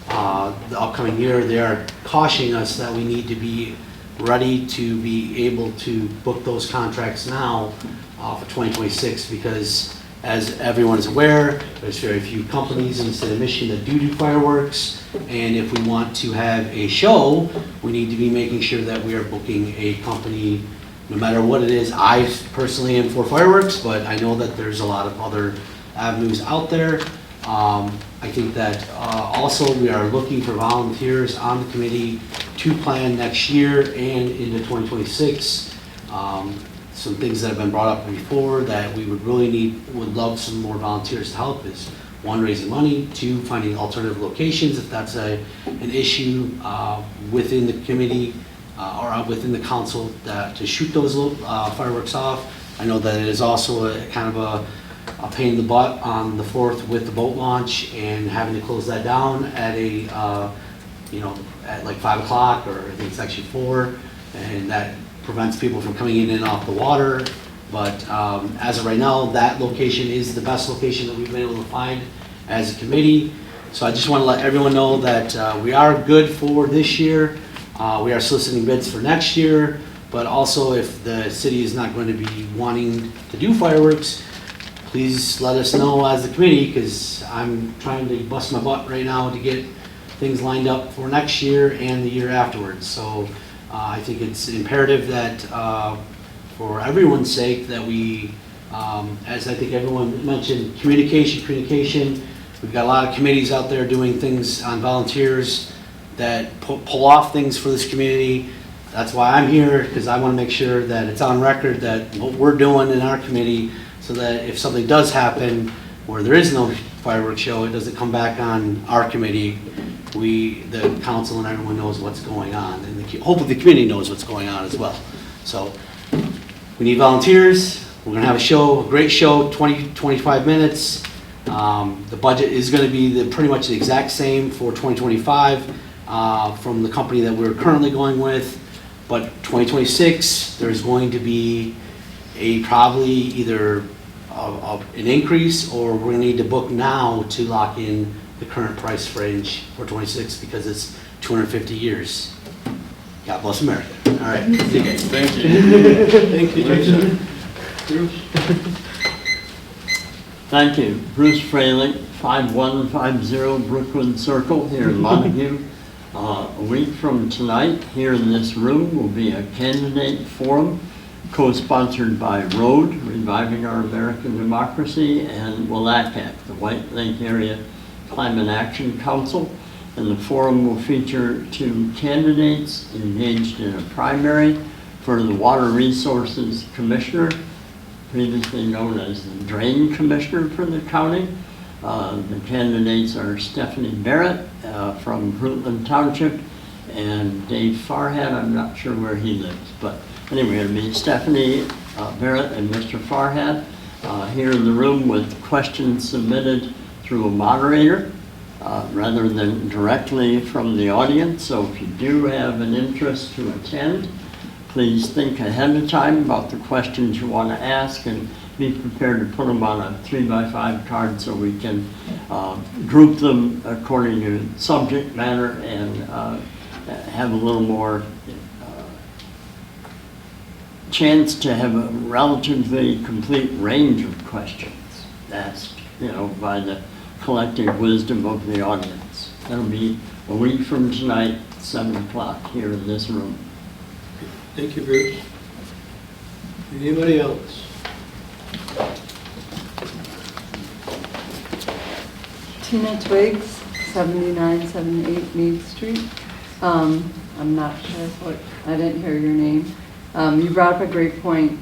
the upcoming year, they are cautioning us that we need to be ready to be able to book those contracts now for 2026 because, as everyone is aware, there's very few companies in the state of Michigan that do fireworks, and if we want to have a show, we need to be making sure that we are booking a company no matter what it is. I personally am for fireworks, but I know that there's a lot of other avenues out there. I think that also we are looking for volunteers on the committee to plan next year and into 2026. Some things that have been brought up before that we would love some more volunteers to help is 1, raising money, 2, finding alternative locations if that's an issue within the committee or within the council to shoot those fireworks off. I know that it is also a kind of a pain in the butt on the 4th with the boat launch and having to close that down at at like 5 o'clock, or I think it's actually 4, and that prevents people from coming in and off the water. But as of right now, that location is the best location that we've been able to find as a committee. So I just want to let everyone know that we are good for this year. We are soliciting bids for next year, but also if the city is not going to be wanting to do fireworks, please let us know as the committee, because I'm trying to bust my butt right now to get things lined up for next year and the year afterwards. So I think it's imperative that for everyone's sake that we, as I think everyone mentioned, communication. We've got a lot of committees out there doing things on volunteers that pull off things for this community. That's why I'm here, because I want to make sure that it's on record that what we're doing in our committee, so that if something does happen where there is no fireworks show, it doesn't come back on our committee. The council and everyone knows what's going on, and hopefully the community knows what's going on as well. So we need volunteers. We're going to have a show, a great show, 20-25 minutes. The budget is going to be pretty much the exact same for 2025 from the company that we're currently going with. But 2026, there's going to be probably either an increase, or we're going to need to book now to lock in the current price range for 26, because it's 250 years. God bless America. All right. See you guys. Thank you. Thank you, Jason. Bruce? Thank you. Bruce Fraley, 5150 Brookwood Circle here in Montague. A week from tonight, here in this room, will be a candidate forum co-sponsored by ROAD, Reviving Our American Democracy, and WLACAC, the White Lake Area Climate Action Council. And the forum will feature 2 candidates engaged in a primary for the Water Resources Commissioner, previously known as the Drain Commissioner for the county. The candidates are Stephanie Barrett from Fruitland Township and Dave Farhat. I'm not sure where he lives, but anyway, it'll be Stephanie Barrett and Mr. Farhat here in the room with questions submitted through a moderator rather than directly from the audience. So if you do have an interest to attend, please think ahead of time about the questions you want to ask and be prepared to put them on a 3x5 card so we can group them according to subject matter and have a little more chance to have a relatively complete range of questions asked, by the collective wisdom of the audience. That'll be a week from tonight, 7 o'clock here in this room. Thank you, Bruce. Anybody else? Tina Twiggs, 7978 Mead Street. I'm not sure I didn't hear your name. You brought up a great point.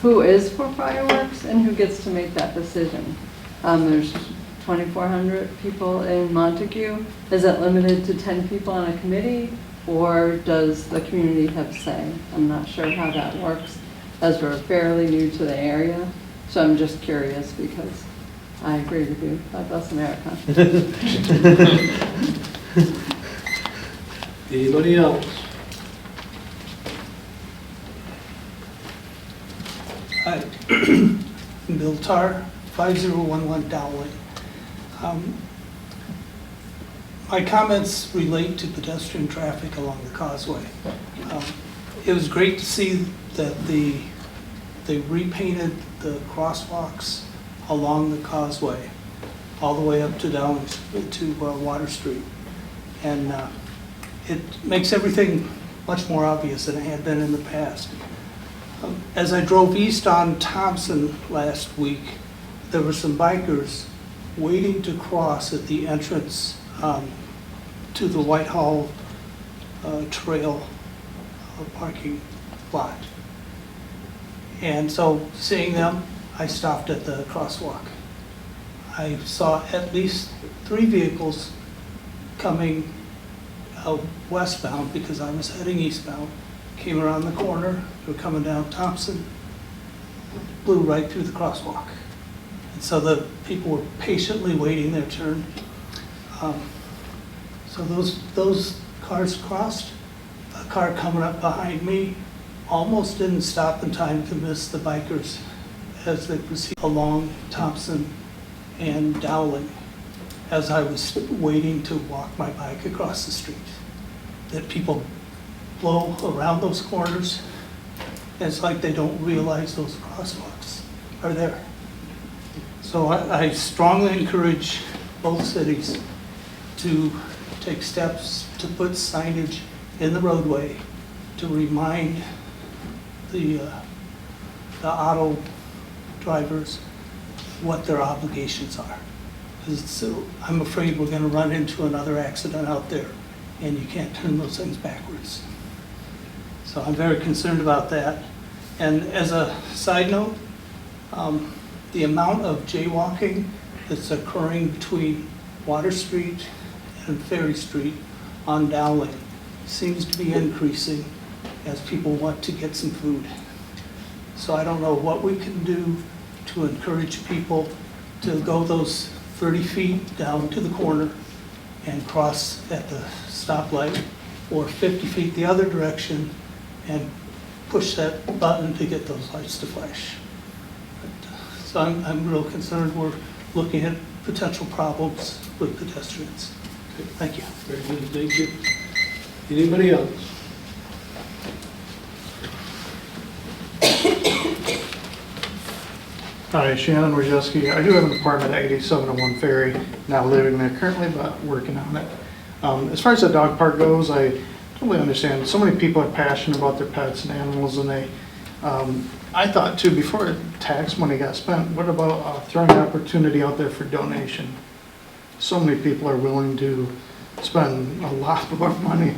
Who is for fireworks and who gets to make that decision? There's 2,400 people in Montague. Is it limited to 10 people on a committee, or does the community have say? I'm not sure how that works, as we're fairly new to the area. So I'm just curious, because I agree with you. God bless America. Anybody else? Hi, Bill Tarr, 5011 Dowling. My comments relate to pedestrian traffic along the causeway. It was great to see that they repainted the crosswalks along the causeway, all the way up to down to Water Street. And it makes everything much more obvious than it had been in the past. As I drove east on Thompson last week, there were some bikers waiting to cross at the entrance to the Whitehall Trail parking lot. And so, seeing them, I stopped at the crosswalk. I saw at least 3 vehicles coming westbound, because I was heading eastbound, came around the corner, they were coming down Thompson, blew right through the crosswalk. And so the people were patiently waiting their turn. So those cars crossed. A car coming up behind me almost didn't stop in time to miss the bikers as they proceed along Thompson and Dowling. as I was waiting to walk my bike across the street, that people blow around those corners. It's like they don't realize those crosswalks are there. So I strongly encourage both cities to take steps to put signage in the roadway to remind the auto drivers what their obligations are. 'Cause I'm afraid we're gonna run into another accident out there, and you can't turn those things backwards. So I'm very concerned about that. And as a side note, the amount of jaywalking that's occurring between Water Street and Ferry Street on Dowling seems to be increasing as people want to get some food. So I don't know what we can do to encourage people to go those 30 feet down to the corner and cross at the stoplight, or 50 feet the other direction and push that button to get those lights to flash. So I'm real concerned we're looking at potential problems with pedestrians. Thank you. Very good, thank you. Anybody else? Hi, Shannon Wojcicki. I do have an apartment at 8701 Ferry, not living there currently, but working on it. As far as the dog park goes, I totally understand. So many people are passionate about their pets and animals, and they, I thought too, before tax money got spent, what about throwing an opportunity out there for donation? So many people are willing to spend a lot more money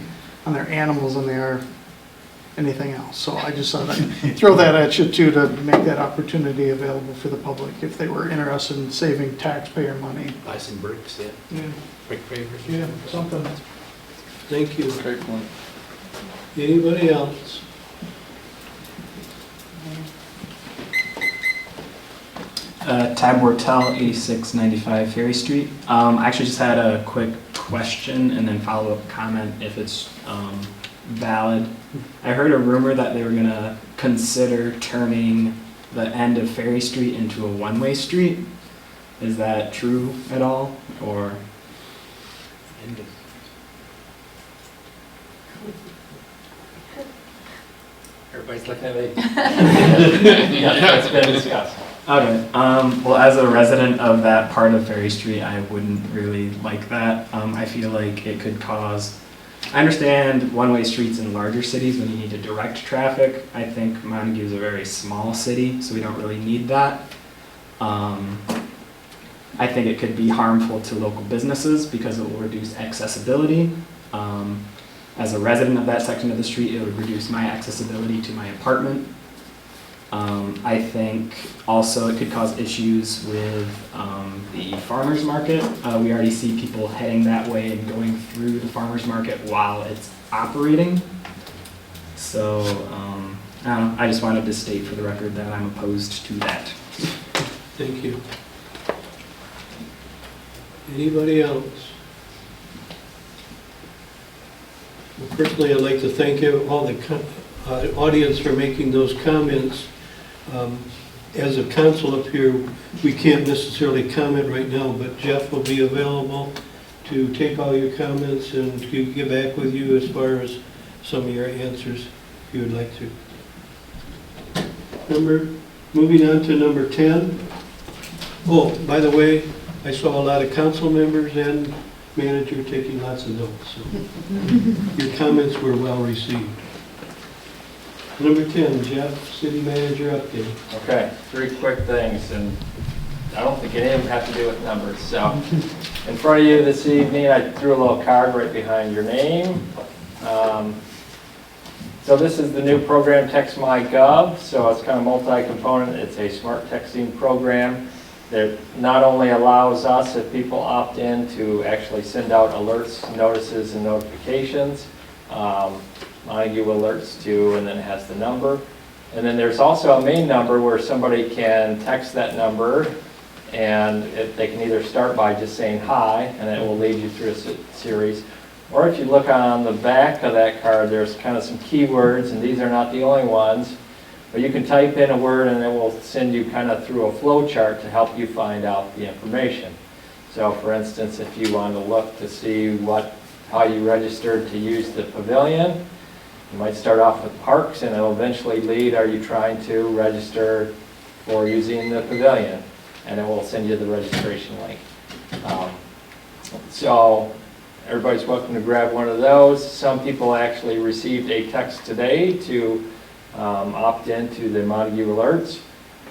on their animals than they are anything else. So I just thought I'd throw that at you too, to make that opportunity available for the public if they were interested in saving taxpayer money. Buy some bricks, yeah. Yeah, Brick pavers. yeah, something. Thank you. Great point. Anybody else? Tab Wortel, 8695 Ferry Street. I actually just had a quick question and then follow-up comment if it's valid. I heard a rumor that they were gonna consider turning the end of Ferry Street into a one-way street. Is that true at all, or? Everybody's looking at me. Yeah, that's been discussed. Okay, well, as a resident of that part of Ferry Street, I wouldn't really like that. I feel like it could cause, I understand one-way streets in larger cities when you need to direct traffic. I think Montague is a very small city, so we don't really need that. I think it could be harmful to local businesses because it will reduce accessibility. As a resident of that section of the street, it would reduce my accessibility to my apartment. I think also it could cause issues with the farmer's market. We already see people heading that way and going through the farmer's market while it's operating. So I don't know, I just wanted to state for the record that I'm opposed to that. Thank you. Anybody else? Well, personally, I'd like to thank all the audience for making those comments. As a council up here, we can't necessarily comment right now, but Jeff will be available to take all your comments and to get back with you as far as some of your answers, if you would like to. Moving on to number 10. Oh, by the way, I saw a lot of council members and manager taking lots of notes, so your comments were well received. Number 10, Jeff, city manager update. Okay, 3 quick things, and I don't think any of them have to do with numbers. So, in front of you this evening, I threw a little card right behind your name. So this is the new program, TextMyGov. So it's kind of multi-component. It's a smart texting program that not only allows us, if people opt in, to actually send out alerts, notices, and notifications. Montague alerts to, and then it has the number. And then there's also a main number where somebody can text that number, and they can either start by just saying hi, and it will lead you through a series. Or if you look on the back of that card, there's kind of some keywords, and these are not the only ones. But you can type in a word, and it will send you kind of through a flow chart to help you find out the information. So for instance, if you want to look to see how you registered to use the pavilion, you might start off with parks and it'll eventually lead, are you trying to register for using the pavilion? And it will send you the registration link. So everybody's welcome to grab one of those. Some people actually received a text today to opt into the Montague alerts.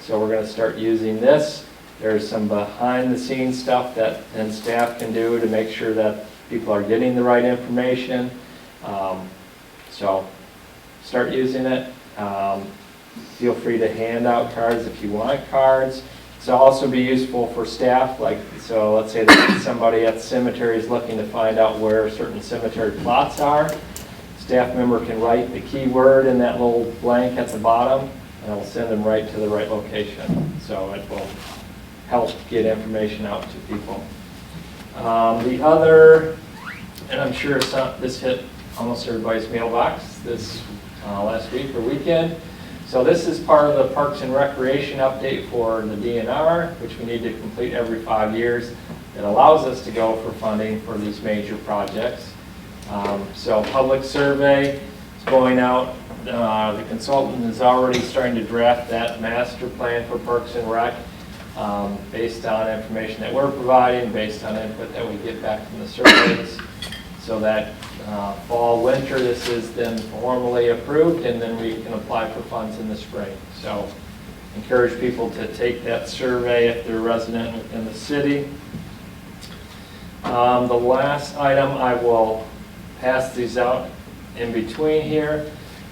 So we're going to start using this. There's some behind the scenes stuff that then staff can do to make sure that people are getting the right information. So start using it. Feel free to hand out cards if you want cards. This will also be useful for staff, so let's say that somebody at the cemetery is looking to find out where certain cemetery plots are. Staff member can write the keyword in that little blank at the bottom, and it will send them right to the right location. So it will help get information out to people. The other, and I'm sure this hit almost everybody's mailbox this last week or weekend. So this is part of the Parks and Recreation update for the DNR, which we need to complete every 5 years. It allows us to go for funding for these major projects. So public survey is going out. The consultant is already starting to draft that master plan for Parks and Rec based on information that we're providing, based on input that we get back from the surveys. So that fall, winter, this is then formally approved, and then we can apply for funds in the spring. So encourage people to take that survey if they're a resident within the city. The last item, I will pass these out in between here.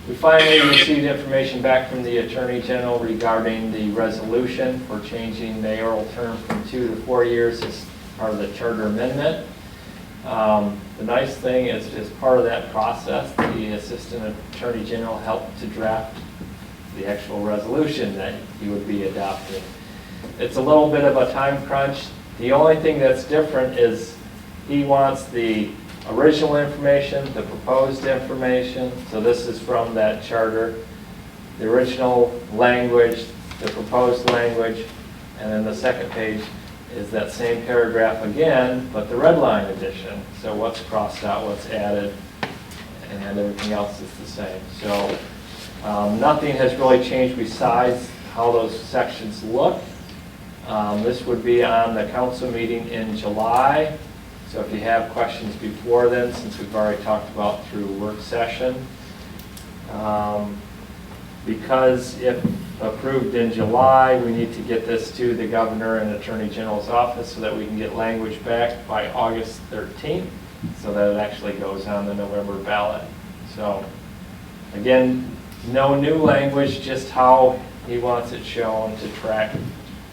We finally received information back from the Attorney General regarding the resolution for changing mayoral term from 2 to 4 years as part of the charter amendment. The nice thing is, as part of that process, the Assistant Attorney General helped to draft the actual resolution that he would be adopting. It's a little bit of a time crunch. The only thing that's different is he wants the original information, the proposed information. So this is from that charter, the original language, the proposed language, and then the second page is that same paragraph again, but the red line edition. So what's crossed out, what's added, and everything else is the same. So nothing has really changed besides how those sections look. This would be on the council meeting in July. So if you have questions before then, since we've already talked about through work session. Because if approved in July, we need to get this to the governor and attorney general's office so that we can get language back by August 13th, so that it actually goes on the November ballot. So again, no new language, just how he wants it shown to track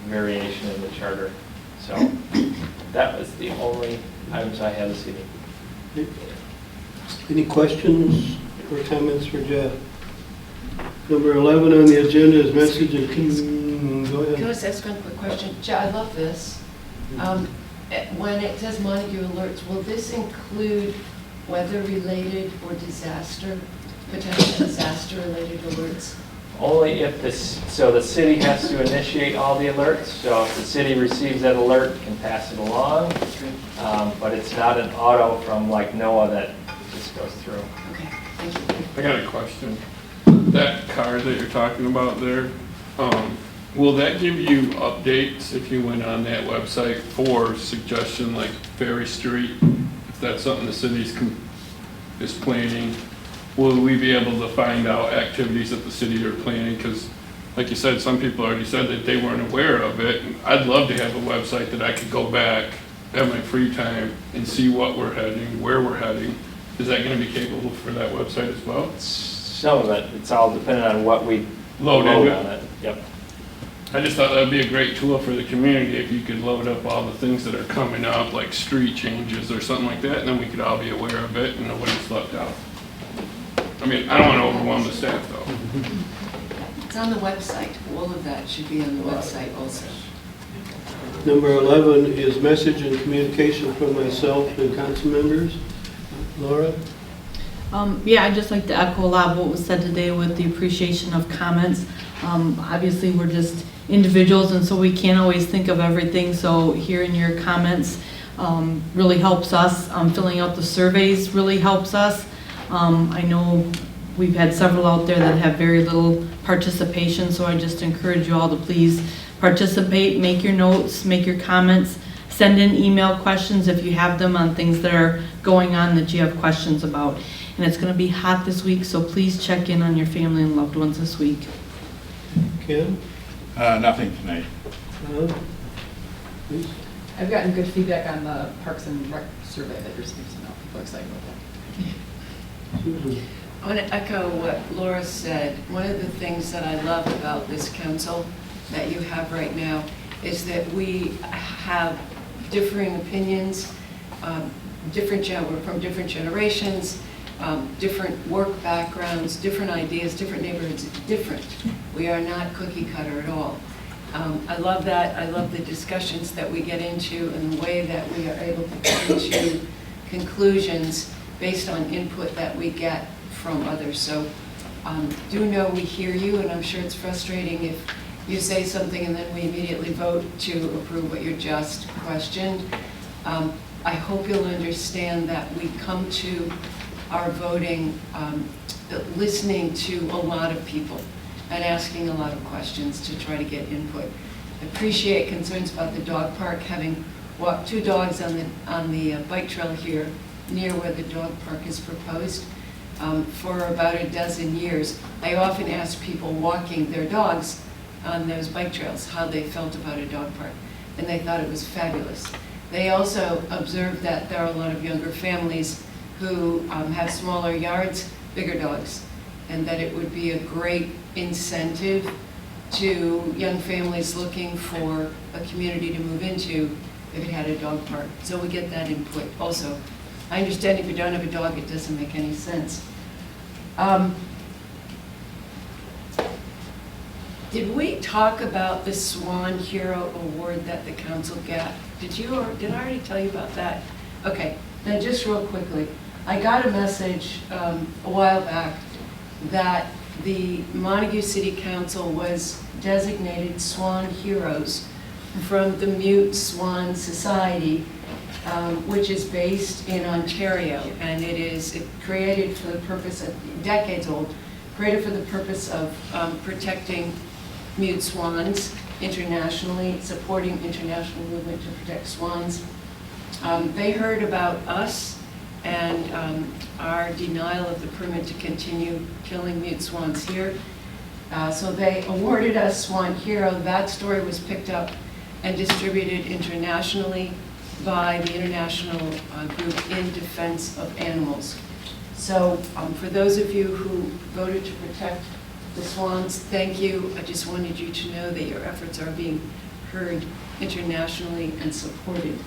variation in the charter. So that was the only items I had this evening. Any questions or comments for Jeff? Number 11 on the agenda is message and go ahead. Can I just ask one quick question? I love this. When it says Montague alerts, will this include weather-related or disaster, potential disaster-related alerts? Only if this, so the city has to initiate all the alerts. So if the city receives that alert, it can pass it along. But it's not an auto from like NOAA that just goes through. Okay, thank you. I got a question. That card that you're talking about there, will that give you updates if you went on that website for suggestion like Ferry Street? If that's something the city is planning, will we be able to find out activities that the city are planning? Because like you said, some people already said that they weren't aware of it. I'd love to have a website that I could go back at my free time and see what we're heading, where we're heading. Is that going to be capable for that website as well? Some of it, it's all dependent on what we load on it. Yep. I just thought that would be a great tool for the community if you could load up all the things that are coming up, like street changes or something like that, and then we could all be aware of it and nobody's left out. I mean, I don't want to overwhelm the staff though. It's on the website. All of that should be on the website also. Number 11 is message and communication from myself and council members. Laura? Yeah, I'd just like to echo a lot of what was said today with the appreciation of comments. Obviously, we're just individuals, and so we can't always think of everything. So hearing your comments really helps us. Filling out the surveys really helps us. I know we've had several out there that have very little participation, so I just encourage you all to please participate, make your notes, make your comments, send in email questions if you have them on things that are going on that you have questions about. And it's going to be hot this week, so please check in on your family and loved ones this week. Ken? Nothing tonight. Please? I've gotten good feedback on the Parks and Rec survey that you're supposed to know. People are excited about that. Susan? I want to echo what Laura said. One of the things that I love about this council that you have right now is that we have differing opinions, we're from different generations, different work backgrounds, different ideas, different neighborhoods, different. We are not cookie cutter at all. I love that. I love the discussions that we get into and the way that we are able to come to conclusions based on input that we get from others. So do know we hear you, and I'm sure it's frustrating if you say something and then we immediately vote to approve what you just questioned. I hope you'll understand that we come to our voting listening to a lot of people and asking a lot of questions to try to get input. I appreciate concerns about the dog park, having walked 2 dogs on the bike trail here near where the dog park is proposed. For about a dozen years, I often ask people walking their dogs on those bike trails how they felt about a dog park, and they thought it was fabulous. They also observed that there are a lot of younger families who have smaller yards, bigger dogs, and that it would be a great incentive to young families looking for a community to move into if it had a dog park. So we get that input also. I understand if you don't have a dog, it doesn't make any sense. Did we talk about the Swan Hero Award that the council got? Did you, or did I already tell you about that? Okay, now just real quickly. I got a message a while back that the Montague City Council was designated Swan Heroes from the Mute Swan Society, which is based in Ontario, and it is created for the purpose of, decades old, created for the purpose of protecting mute swans internationally, supporting international movement to protect swans. They heard about us and our denial of the permit to continue killing mute swans here. So they awarded us Swan Hero. That story was picked up and distributed internationally by the International Group in Defense of Animals. So for those of you who voted to protect the swans, thank you. I just wanted you to know that your efforts are being heard internationally and supported.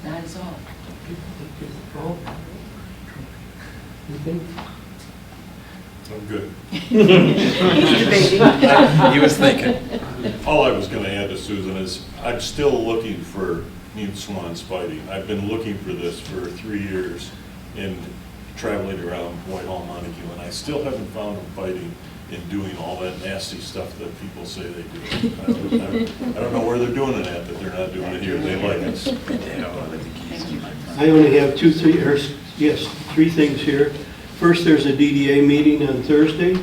That is all. I'm good. He's debating. He was thinking. All I was going to add to Susan is I'm still looking for mute swans fighting. I've been looking for this for 3 years in traveling around Whitehall, Montague, and I still haven't found them fighting and doing all that nasty stuff that people say they do. I don't know where they're doing it at, but they're not doing it here. They like us. I only have three things here. First, there's a DDA meeting on Thursday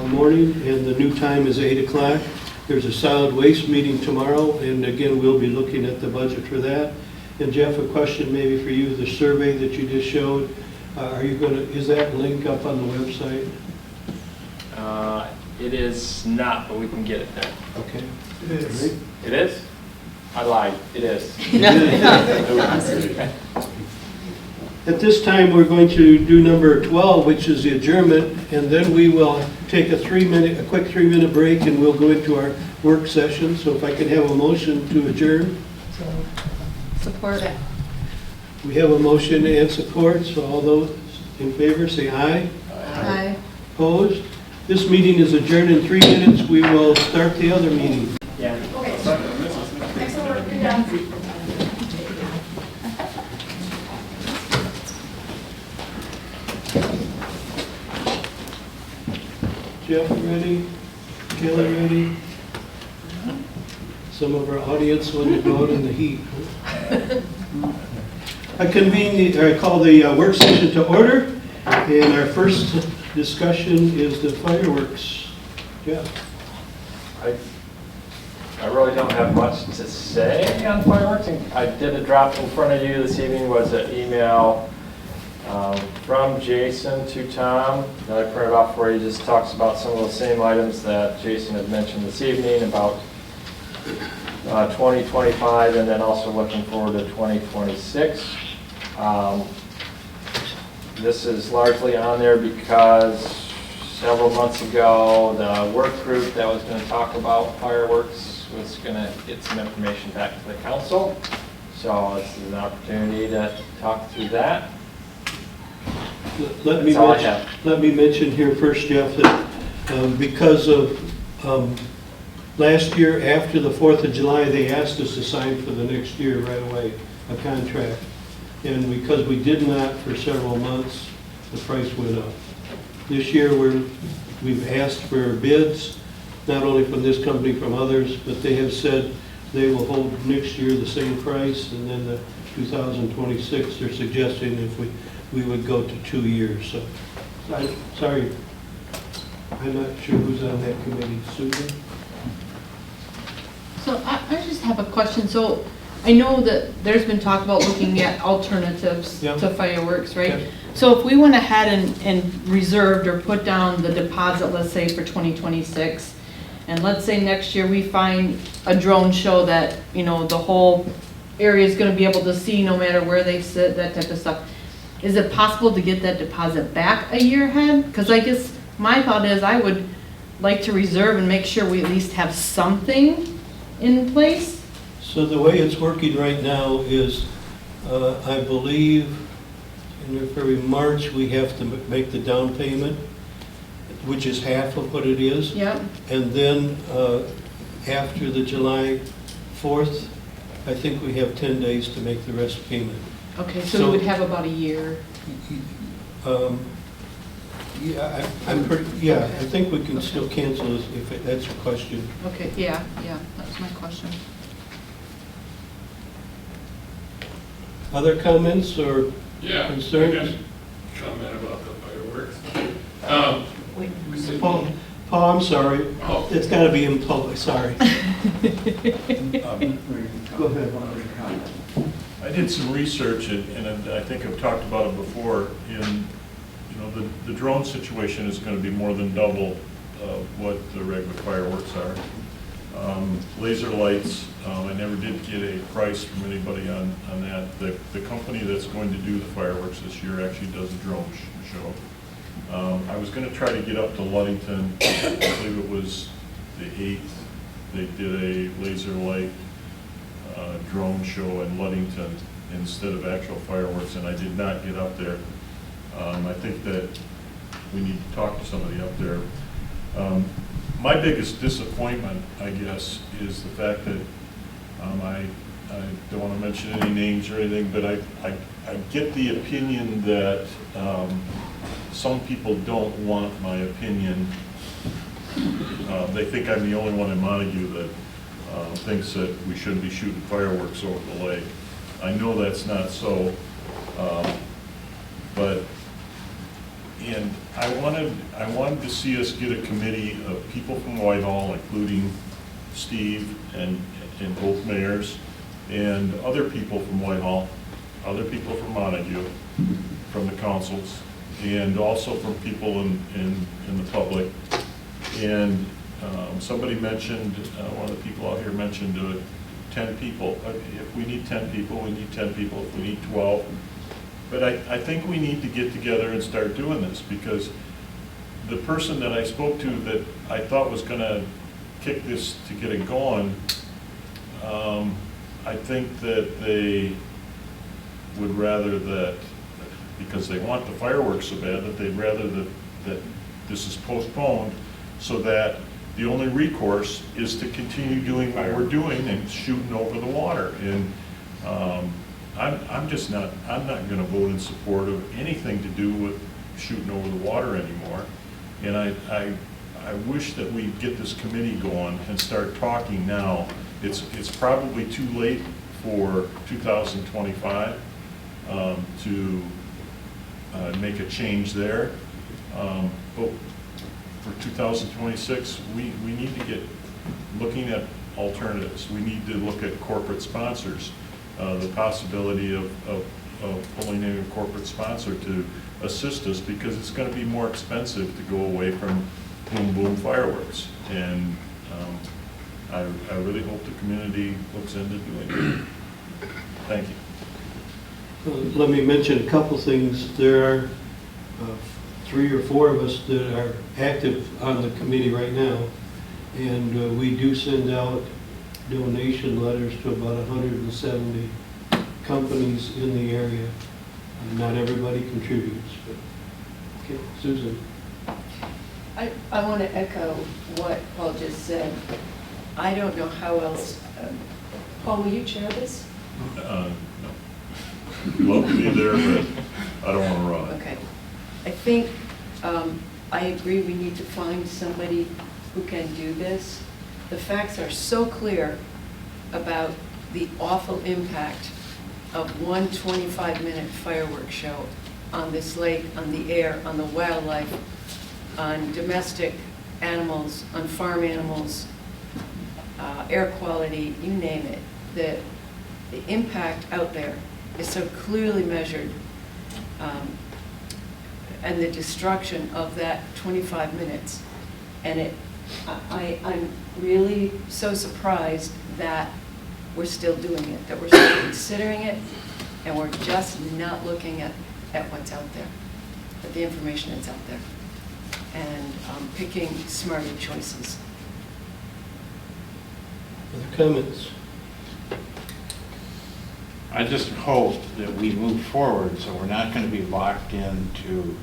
morning, and the new time is 8 o'clock. There's a solid waste meeting tomorrow, and again, we'll be looking at the budget for that. And Jeff, a question maybe for you, the survey that you just showed, is that link up on the website? It is not, but we can get it there. Okay. It is. It is? I lied. It is. At this time, we're going to do number 12, which is the adjournment, and then we will take a quick 3-minute break, and we'll go into our work session. So if I could have a motion to adjourn. Support. We have a motion and support, so all those in favor say aye. Aye. Opposed? This meeting is adjourned in 3 minutes. We will start the other meeting. Yeah. Okay. Excellent work. Good job. Jeff, ready? Kelly ready? Some of our audience want to go out in the heat. I call the work session to order, and our first discussion is the fireworks. Jeff? I really don't have much to say on fireworks. I did a drop in front of you this evening was an email from Jason to Tom that I printed off for you. Just talks about some of the same items that Jason had mentioned this evening about 2025 and then also looking forward to 2026. This is largely on there because several months ago the work group that was going to talk about fireworks was going to get some information back to the council. So this is an opportunity to talk through that. Let me mention here first, Jeff, that because of last year after the 4th of July, they asked us to sign for the next year right away, a contract. And because we did not for several months, the price went up. This year we've asked for bids, not only from this company, from others, but they have said they will hold next year the same price, and then the 2026 they're suggesting if we would go to 2 years. So, sorry, I'm not sure who's on that committee. Susan? So I just have a question. So I know that there's been talk about looking at alternatives to fireworks, right? Yep. So if we went ahead and reserved or put down the deposit, let's say for 2026, and let's say next year we find a drone show that, you know, the whole area is going to be able to see no matter where they sit, that type of stuff. Is it possible to get that deposit back a year ahead? Because I guess my thought is I would like to reserve and make sure we at least have something in place. So the way it's working right now is, I believe, in February, March, we have to make the down payment, which is half of what it is. Yep. And then after the July 4th, I think we have 10 days to make the rest payment. Okay, so we would have about a year. Yeah, I think we can still cancel this if that's your question. Okay, yeah, that was my question. Other comments or concerns? I got a comment about the fireworks. Paul, I'm sorry. Oh. It's got to be in public, sorry. Go ahead. I did some research, and I think I've talked about it before. The drone situation is going to be more than double what the regular fireworks are. Laser lights, I never did get a price from anybody on that. The company that's going to do the fireworks this year actually does a drone show. I was going to try to get up to Ludington. I believe it was the 8th. They did a laser light drone show in Ludington instead of actual fireworks, and I did not get up there. I think that we need to talk to somebody up there. My biggest disappointment, I guess, is the fact that I don't want to mention any names or anything, but I get the opinion that some people don't want my opinion. They think I'm the only one in Montague that thinks that we shouldn't be shooting fireworks over the lake. I know that's not so, and I wanted to see us get a committee of people from Whitehall, including Steve and both mayors, and other people from Whitehall, other people from Montague, from the councils, and also from people in the public. And somebody mentioned, one of the people out here mentioned 10 people. If we need 10 people, we need 10 people. If we need 12. But I think we need to get together and start doing this, because the person that I spoke to that I thought was going to kick this to get it going, I think that they would rather that, because they want the fireworks so bad, that they'd rather that this is postponed so that the only recourse is to continue doing what we're doing and shooting over the water. And I'm not going to vote in support of anything to do with shooting over the water anymore. And I I wish that we get this committee going and start talking now. It's probably too late for 2025 to make a change there. But for 2026, we need to get looking at alternatives. We need to look at corporate sponsors, the possibility of pulling in a corporate sponsor to assist us, because it's going to be more expensive to go away from boom boom fireworks. And I really hope the community looks into doing it. Thank you. Let me mention a couple things. There are 3 or 4 of us that are active on the committee right now, and we do send out donation letters to about 170 companies in the area. Not everybody contributes, but okay, Susan. I want to echo what Paul just said. I don't know how else, Paul, will you chair this? No. Love to be there, but I don't want to run. Okay. I think I agree we need to find somebody who can do this. The facts are so clear about the awful impact of one 25-minute fireworks show on this lake, on the air, on the wildlife, on domestic animals, on farm animals, air quality, you name it. The impact out there is so clearly measured, and the destruction of that 25 minutes. And I'm really so surprised that we're still doing it, that we're still considering it, and we're just not looking at what's out there, at the information that's out there, and picking smarter choices. Other comments? I just hope that we move forward, so we're not going to be locked into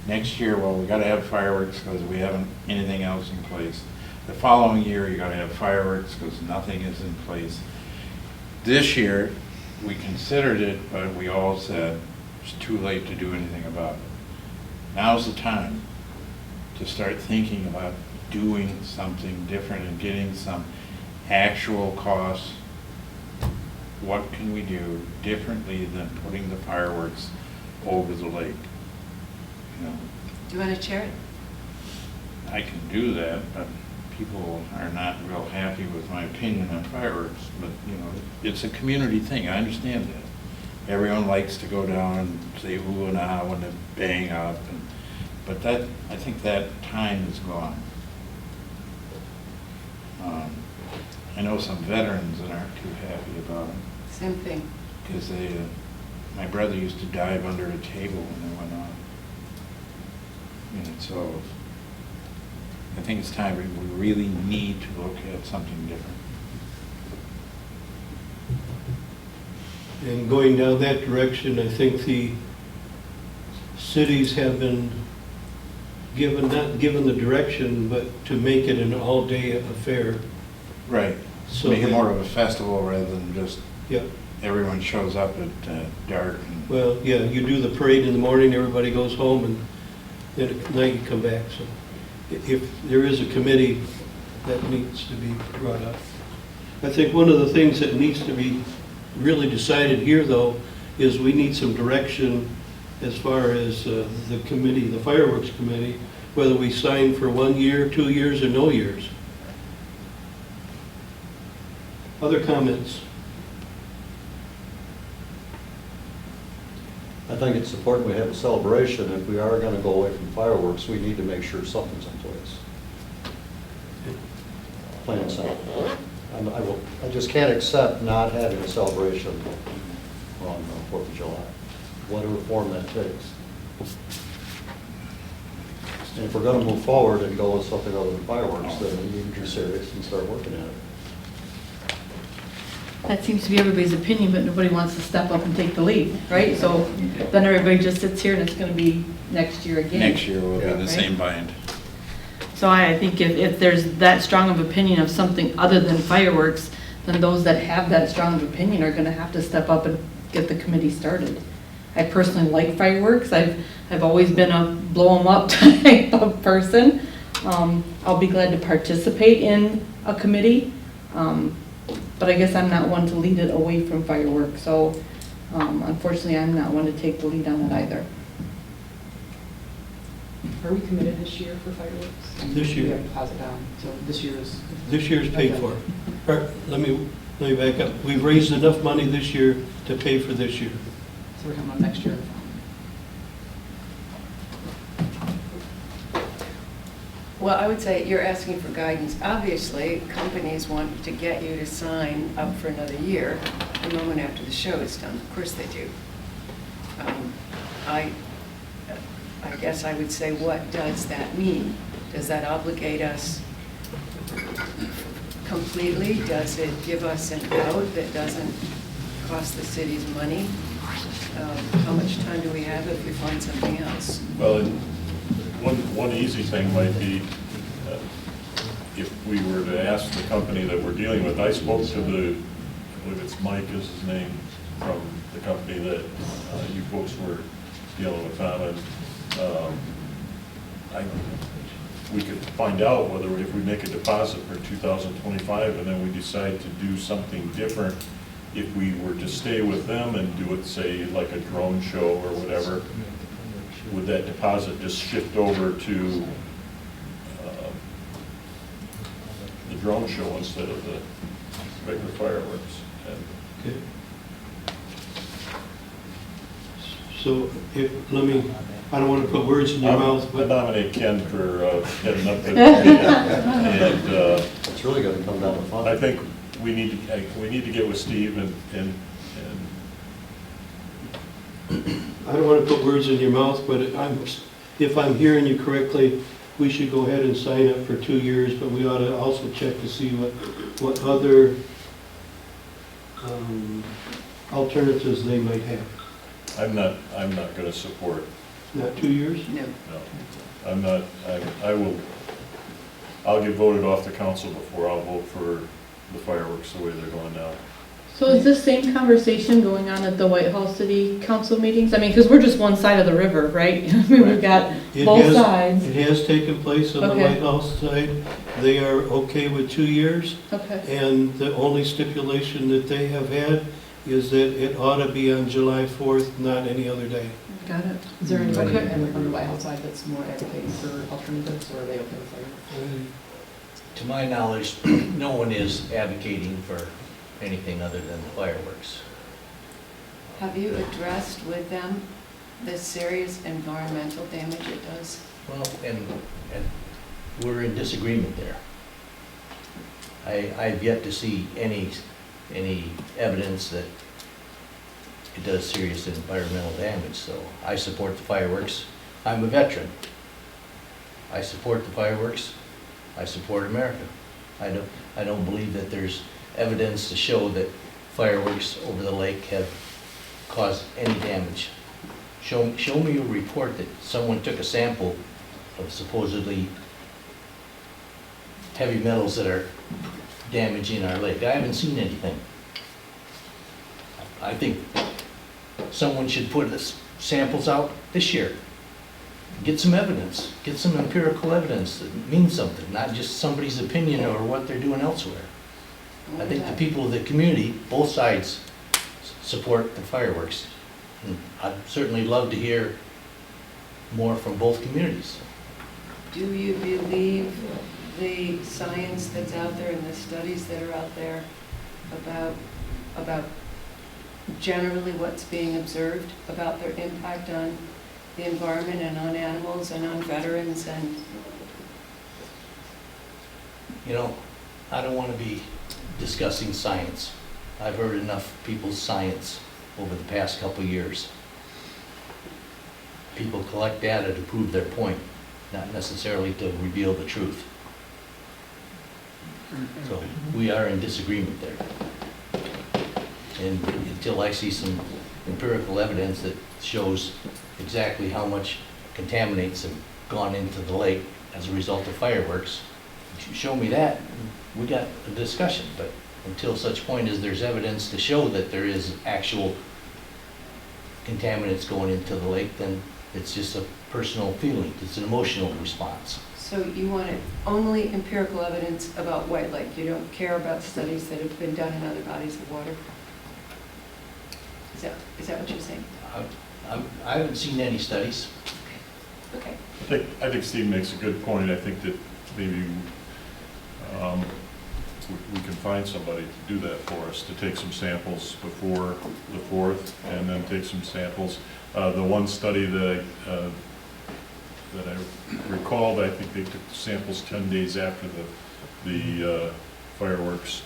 next year, well, we got to have fireworks because we haven't anything else in place. The following year, you got to have fireworks because nothing is in place. This year, we considered it, but we all said it's too late to do anything about it. Now's the time to start thinking about doing something different and getting some actual costs. What can we do differently than putting the fireworks over the lake? You know, Do you want to chair it? I can do that, but people are not real happy with my opinion on fireworks. But, you know, it's a community thing. I understand that. Everyone likes to go down and say ooh and ah when they bang up. But that, I think that time is gone. I know some veterans that aren't too happy about it. Same thing. Because they, my brother used to dive under a table when they went on. And so I think it's time we really need to look at something different. And going down that direction, I think the cities have been not given the direction, but to make it an all-day affair. Right. So make it more of a festival rather than just yep. Everyone shows up at dark. And well, yeah, you do the parade in the morning, everybody goes home, and then at night you come back. So if there is a committee, that needs to be brought up. I think one of the things that needs to be really decided here, though, is we need some direction as far as the committee, the fireworks committee, whether we sign for 1 year, 2 years, or no years. Other comments? I think it's important we have a celebration. If we are going to go away from fireworks, we need to make sure something's in place. Plain and simple. I just can't accept not having a celebration on the 4th of July, whatever form that takes. And if we're going to move forward and go with something other than fireworks, then we need to be serious and start working at it. That seems to be everybody's opinion, but nobody wants to step up and take the lead, right? So then everybody just sits here and it's going to be next year again. next year we'll be in the same bind. So I think if there's that strong of opinion of something other than fireworks, then those that have that strong of opinion are going to have to step up and get the committee started. I personally like fireworks. I've always been a blow them up type of person. I'll be glad to participate in a committee, but I guess I'm not one to lead it away from fireworks, so unfortunately, I'm not one to take the lead on it either. Are we committed this year for fireworks? This year. We have deposit down, so this year's. This year's paid for. Let me back up. We've raised enough money this year to pay for this year. So we're coming on next year. Well, I would say you're asking for guidance. Obviously, companies want to get you to sign up for another year the moment after the show is done. Of course they do. I guess I would say, what does that mean? Does that obligate us completely? Does it give us an out that doesn't cost the city's money? How much time do we have if we find something else? Well, one easy thing might be if we were to ask the company that we're dealing with. I spoke to I believe it's Mike is his name, from the company that you folks were dealing with on, and we could find out whether if we make a deposit for 2025 and then we decide to do something different, if we were to stay with them and do it, say, like a drone show or whatever, would that deposit just shift over to the drone show instead of the regular fireworks? Okay. So, I don't want to put words in your mouth, but... I nominate Ken for heading up the committee. And It's really going to come down to fun. I think we need to get with Steve and I don't want to put words in your mouth, but if I'm hearing you correctly, we should go ahead and sign up for 2 years, but we ought to also check to see what other alternatives they might have. I'm not going to support. Not 2 years? No. No, I'm not. I'll get voted off the council before I'll vote for the fireworks the way they're going now. So is this same conversation going on at the White House City Council meetings? I mean, because we're just one side of the river, right? I mean, we've got both sides. It has taken place on the Okay. White House side. They are okay with 2 years. Okay. And the only stipulation that they have had is that it ought to be on July 4th, not any other day. Got it. Is there anybody Okay. on the White House side that's more advocating for alternatives, or are they okay with fireworks? To my knowledge, no one is advocating for anything other than the fireworks. Have you addressed with them the serious environmental damage it does? Well, and we're in disagreement there. I've yet to see any evidence that it does serious environmental damage, so I support the fireworks. I'm a veteran. I support the fireworks. I support America. I don't believe that there's evidence to show that fireworks over the lake have caused any damage. Show me a report that someone took a sample of supposedly heavy metals that are damaging our lake. I haven't seen anything. I think someone should put samples out this year. Get some evidence, get some empirical evidence that means something, not just somebody's opinion or what they're doing elsewhere. I think the people of the community, both sides, support the fireworks. And I'd certainly love to hear more from both communities. Do you believe the science that's out there and the studies that are out there about generally what's being observed, about their impact on the environment and on animals and on veterans? And You know, I don't want to be discussing science. I've heard enough people's science over the past couple of years. People collect data to prove their point, not necessarily to reveal the truth. So we are in disagreement there. And until I see some empirical evidence that shows exactly how much contaminants have gone into the lake as a result of fireworks, if you show me that, we got a discussion. But until such point as there's evidence to show that there is actual contaminants going into the lake, then it's just a personal feeling, it's an emotional response. So you want only empirical evidence about white lake? You don't care about studies that have been done in other bodies of water? Is that what you're saying? I haven't seen any studies. Okay. I think Steve makes a good point. I think that maybe we can find somebody to do that for us, to take some samples before the 4th, and then take some samples. The one study that I recalled, I think they took samples 10 days after the fireworks,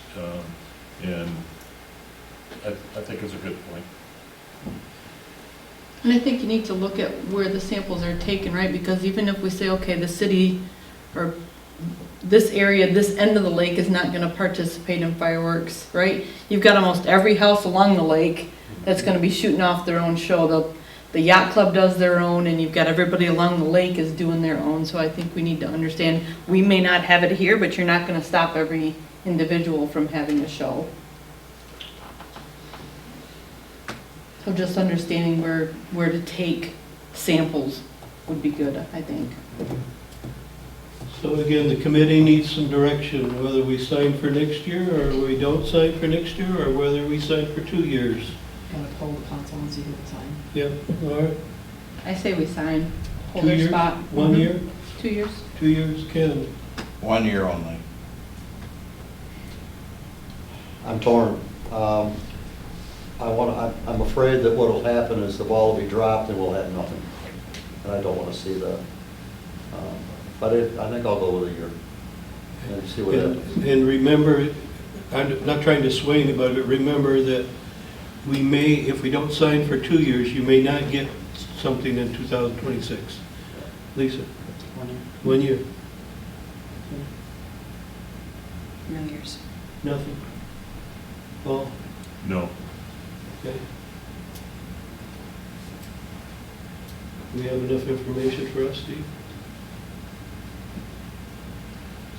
and I think it's a good point. And I think you need to look at where the samples are taken, right? Because even if we say, okay, the city or this area, this end of the lake is not gonna participate in fireworks, right? You've got almost every house along the lake that's gonna be shooting off their own show. The yacht club does their own, and you've got everybody along the lake is doing their own. So I think we need to understand, we may not have it here, but you're not gonna stop every individual from having a show. So just understanding where to take samples would be good, I think. So again, the committee needs some direction, whether we sign for next year, or we don't sign for next year, or whether we sign for 2 years. Gotta poll the council and see who will sign. Yep, all right. I say we sign, hold 2 their years? spot. 1 year? 2 years. 2 years, Ken? 1 year only. I'm torn. I'm afraid that what will happen is the ball will be dropped and we'll have nothing. And I don't want to see that. But I think I'll go with a year and see what happens. And remember, I'm not trying to swing it, but remember that we may, if we don't sign for 2 years, you may not get something in 2026. Lisa? 1 year. 1 year? No years. Nothing? Paul? No. Okay. Do we have enough information for us, Steve?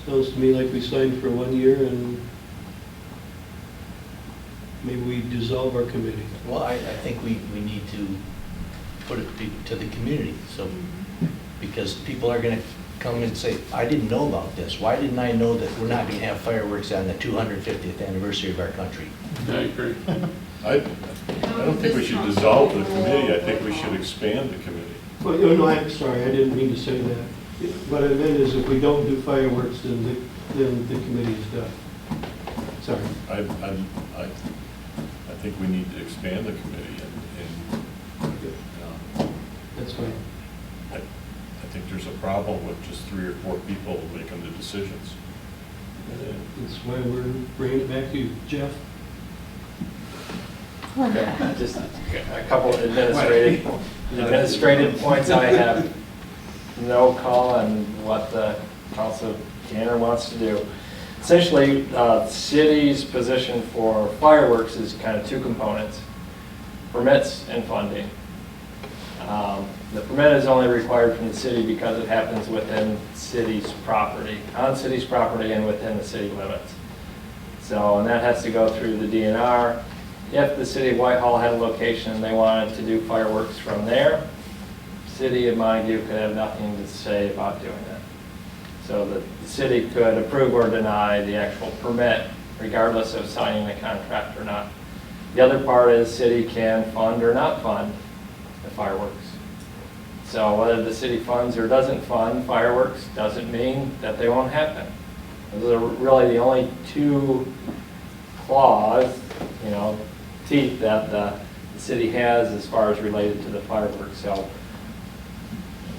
Sounds to me like we signed for 1 year and maybe we dissolve our committee. Well, I think we need to put it to the community, so, because people are gonna come and say, I didn't know about this. Why didn't I know that we're not gonna have fireworks on the 250th anniversary of our country? I agree. I don't think we should dissolve the committee. I think we should expand the committee. Well, no, I'm sorry, I didn't mean to say that. What I meant is if we don't do fireworks, then the committee is done. Sorry. I think we need to expand the committee and That's fine. I think there's a problem with just 3 or 4 people making the decisions. That's why we're bringing it back to you. Jeff? Okay, just a couple of administrative points. I have no call on what the council can or wants to do. Essentially, city's position for fireworks is kind of 2 components, permits and funding. The permit is only required from the city because it happens within city's property, on city's property and within the city limits. So, and that has to go through the DNR. If the city of Whitehall had a location and they wanted to do fireworks from there, city of Montague could have nothing to say about doing that. So the city could approve or deny the actual permit regardless of signing the contract or not. The other part is city can fund or not fund the fireworks. So whether the city funds or doesn't fund fireworks doesn't mean that they won't happen. Those are really the only 2 clause, teeth that the city has as far as related to the fireworks. So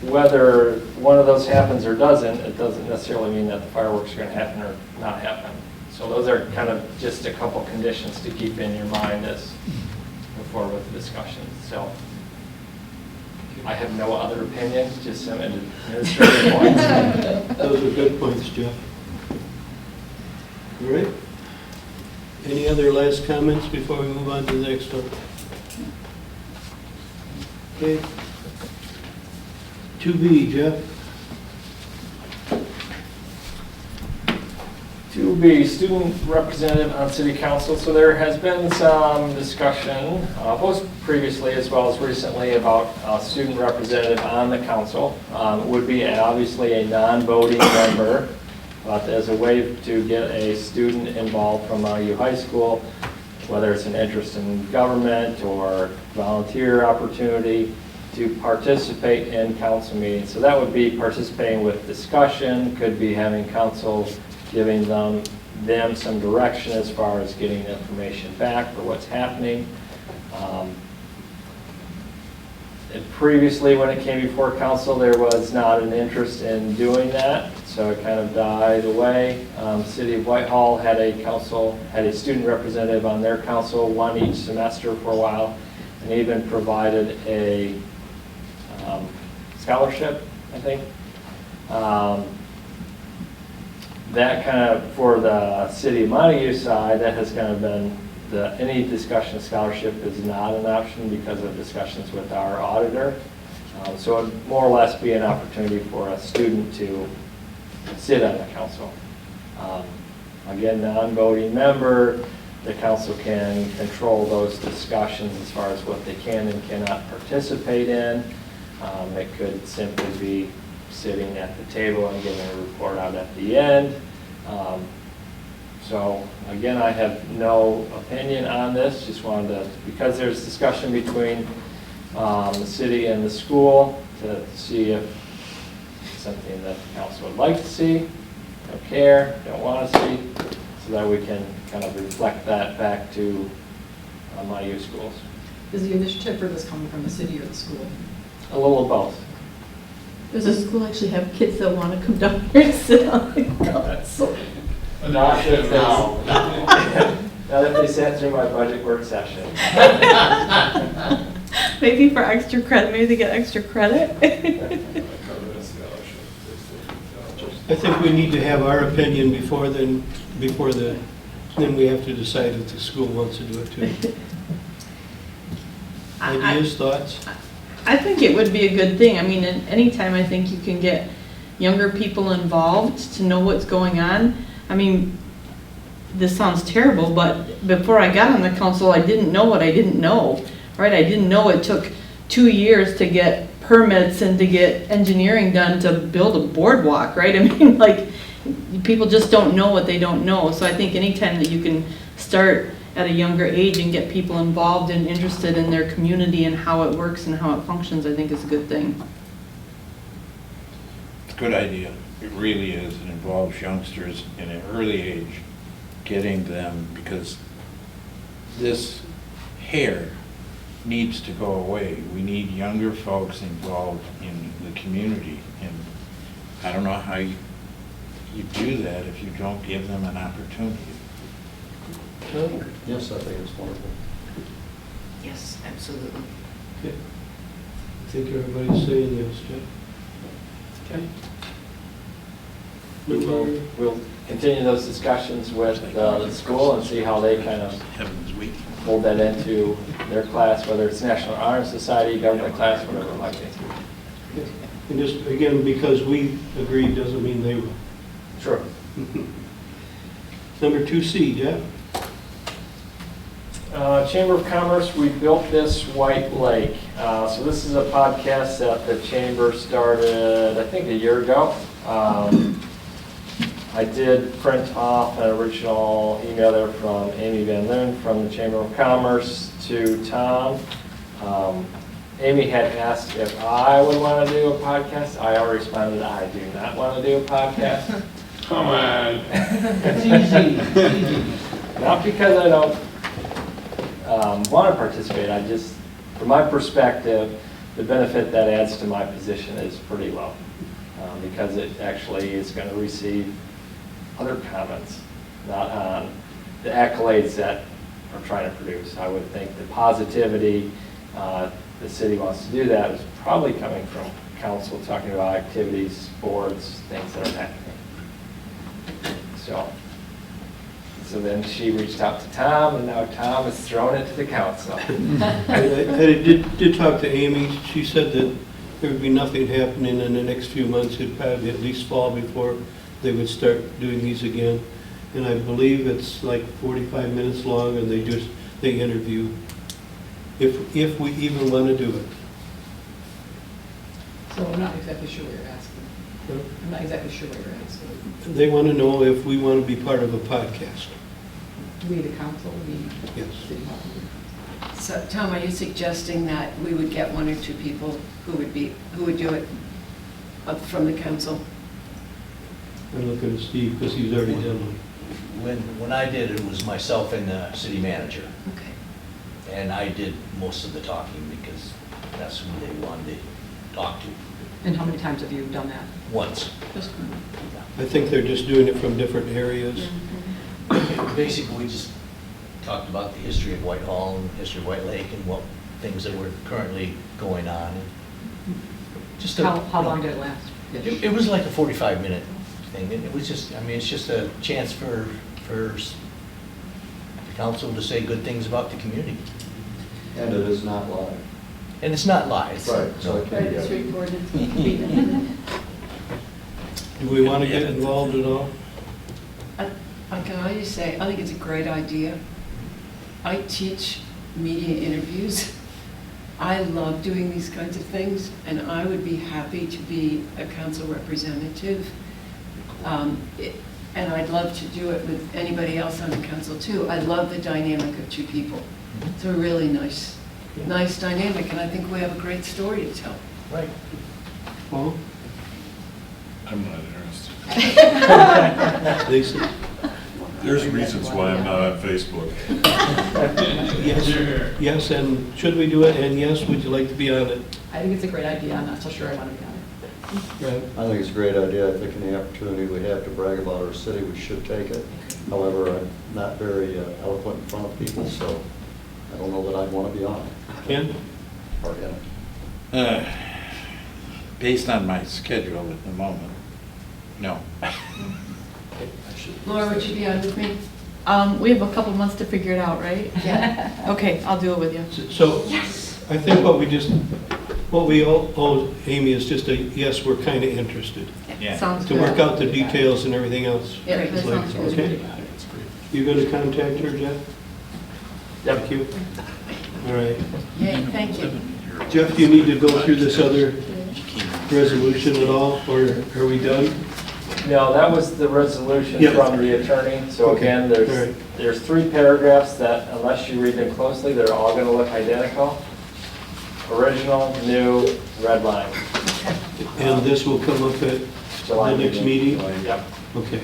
whether one of those happens or doesn't, it doesn't necessarily mean that the fireworks are going to happen or not happen. So those are kind of just a couple conditions to keep in your mind as move forward with the discussion. So I have no other opinion, just some administrative points. Those are good points, Jeff. All right. Any other last comments before we move on to the next one? Okay. 2B, Jeff. 2 would be student representative on city council. So there has been some discussion, both previously as well as recently, about student representative on the council. It would be obviously a non-voting member, but as a way to get a student involved from U High School, whether it's an interest in government or volunteer opportunity, to participate in council meetings. So that would be participating with discussion, could be having council giving them some direction as far as getting information back for what's happening. And previously, when it came before council, there was not an interest in doing that, so it kind of died away. City of Whitehall had a student representative on their council, one each semester for a while, and even provided a scholarship, I think. That kind of, for the City of Montague side, that has kind of been, any discussion of scholarship is not an option because of discussions with our auditor. So it would more or less be an opportunity for a student to sit on the council. Again, non-voting member, the council can control those discussions as far as what they can and cannot participate in. It could simply be sitting at the table and giving a report out at the end. So again, I have no opinion on this, just wanted to, because there's discussion between the city and the school to see if it's something that the council would like to see, don't care, don't want to see, so that we can kind of reflect that back to Montague schools. Is the initiative for this coming from the city or the school? A little of both. Does the school actually have kids that want to come down here and sit on the council? Not if they, not if they sat through my budget work session. Maybe for extra credit, maybe they get extra credit? I think we need to have our opinion then we have to decide if the school wants to do it too. Ideas, thoughts? I think it would be a good thing. I mean, anytime I think you can get younger people involved to know what's going on. I mean, this sounds terrible, but before I got on the council, I didn't know what I didn't know, right? I didn't know it took 2 years to get permits and to get engineering done to build a boardwalk, right? I mean, like, people just don't know what they don't know. So I think anytime that you can start at a younger age and get people involved and interested in their community and how it works and how it functions, I think is a good thing. It's a good idea. It really is. It involves youngsters in an early age, getting them, because this hair needs to go away. We need younger folks involved in the community, and I don't know how you do that if you don't give them an opportunity. Yes, I think it's wonderful. Yes, absolutely. Okay. I think everybody's saying yes, Jeff. Okay. We'll continue those discussions with the school and see how they kind of hold that into their class, whether it's National Honor Society, government class, whatever it might be. And just, again, because we agreed doesn't mean they will. Sure. Number 2C, Jeff? Chamber of Commerce, we built this White Lake. So this is a podcast that the Chamber started, I think, a year ago. I did print off an original email there from Amy Van Loon from the Chamber of Commerce to Tom. Amy had asked if I would want to do a podcast. I already responded, I do not want to do a podcast. Come on. It's easy. Not because I don't want to participate. I just, from my perspective, the benefit that adds to my position is pretty low because it actually is going to receive other comments, not on the accolades that we're trying to produce. I would think the positivity the city wants to do that is probably coming from council talking about activities, boards, things that are happening. So then she reached out to Tom, and now Tom has thrown it to the council. I did talk to Amy. She said that there would be nothing happening in the next few months. It'd probably at least fall before they would start doing these again. and I believe it's like 45 minutes long, and they interview, if we even want to do it. So I'm not exactly sure what you're asking. I'm not exactly sure what you're asking. They want to know if we want to be part of a podcast. We, the council, we, Yes. city hall. So, Tom, are you suggesting that we would get one or two people who would do it from the council? I'm looking at Steve, because he's already done one. When I did, it was myself and the city manager. Okay. And I did most of the talking because that's who they wanted to talk to. And how many times have you done that? Once. Just one. I think they're just doing it from different areas. Basically, we just talked about the history of Whitehall and the history of White Lake and what things that were currently going on. Just How long did it last? It was like a 45-minute thing. And it was just, I mean, it's just a chance for the council to say good things about the community. And it is not live. And it's not live. Right. So it can Right, it's be- recorded. Do we want to get involved at all? Can I just say, I think it's a great idea. I teach media interviews. I love doing these kinds of things, and I would be happy to be a council representative. And I'd love to do it with anybody else on the council too. I love the dynamic of two people. It's a really nice dynamic, and I think we have a great story to tell. Right. Paul? I'm not interested. Lisa? There's reasons why I'm not on Facebook. Yes, and should we do it? And yes, would you like to be on it? I think it's a great idea. I'm not so sure I want to be on it. Right. I think it's a great idea. I think any opportunity we have to brag about our city, we should take it. However, I'm not very eloquent in front of people, so I don't know that I'd want to be on it. Ken? Or in it. Based on my schedule at the moment, no. Laura, would you be on with me? We have a couple months to figure it out, right? Yeah. Okay, I'll do it with you. So, I think what we owe Amy is just a, yes, we're kind of interested. Yeah. Sounds To good. work out the details and everything else. Yeah, that sounds good. Okay? You going to contact her, Jeff? Thank you. All right. Yay, thank you. Jeff, do you need to go through this other resolution at all, or are we done? No, that was the resolution Yep. from the attorney. So Okay. again, All right. there's 3 paragraphs that, unless you read them closely, they're all going to look identical. Original, new, red line. And this will come up at July the next meeting? Yep. Okay,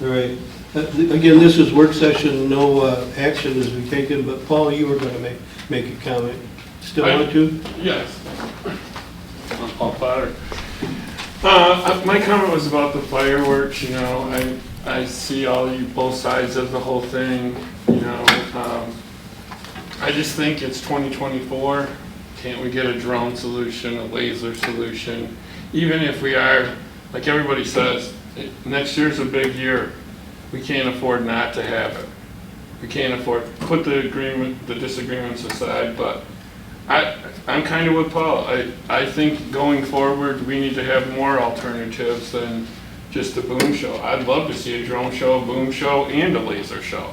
all right. Again, this is work session, no action is to be taken, but Paul, you were going to make a comment. Still want to? Yes. I'm Paul Potter. My comment was about the fireworks, you know, I see both sides of the whole thing, you know. I just think it's 2024. Can't we get a drone solution, a laser solution? Even if we are, like everybody says, next year's a big year. We can't afford not to have it. We can't afford, put the disagreements aside, but I'm kind of with Paul. I think going forward, we need to have more alternatives than just a boom show. I'd love to see a drone show, a boom show, and a laser show.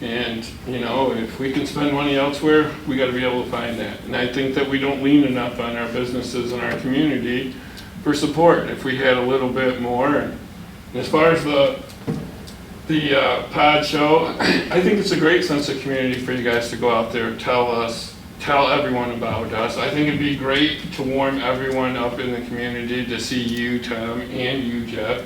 And, you know, if we can spend money elsewhere, we got to be able to find that. And I think that we don't lean enough on our businesses and our community for support. If we had a little bit more. And as far as the pod show, I think it's a great sense of community for you guys to go out there, tell everyone about us. I think it'd be great to warm everyone up in the community to see you, Tom, and you, Jeff,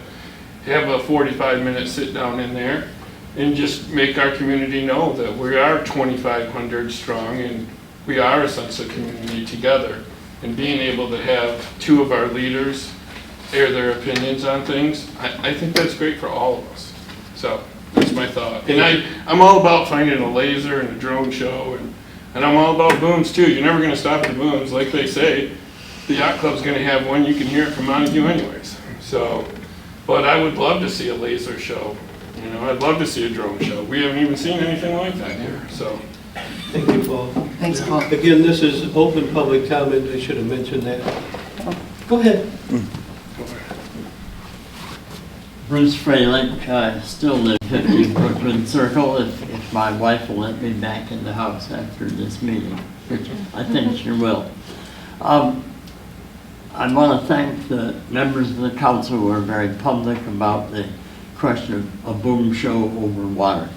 have a 45-minute sit down in there and just make our community know that we are 2,500 strong and we are a sense of community together. And being able to have 2 of our leaders air their opinions on things, I think that's great for all of us. So that's my thought. And I'm all about finding a laser and a drone show, and I'm all about booms too. You're never going to stop the booms. Like they say, the yacht club's going to have one. You can hear it from Montague anyways. So, but I would love to see a laser show. You know, I'd love to see a drone show. We haven't even seen anything like that here. So, Thank you, Paul. Thanks, Paul. Again, this is open public comment. I should have mentioned that. Go ahead. Bruce Freilich. I still live 50 Brooklyn Circle. If my wife will let me back in the house after this meeting, which I think she will. I want to thank the members of the council who are very public about the question of a boom show over water.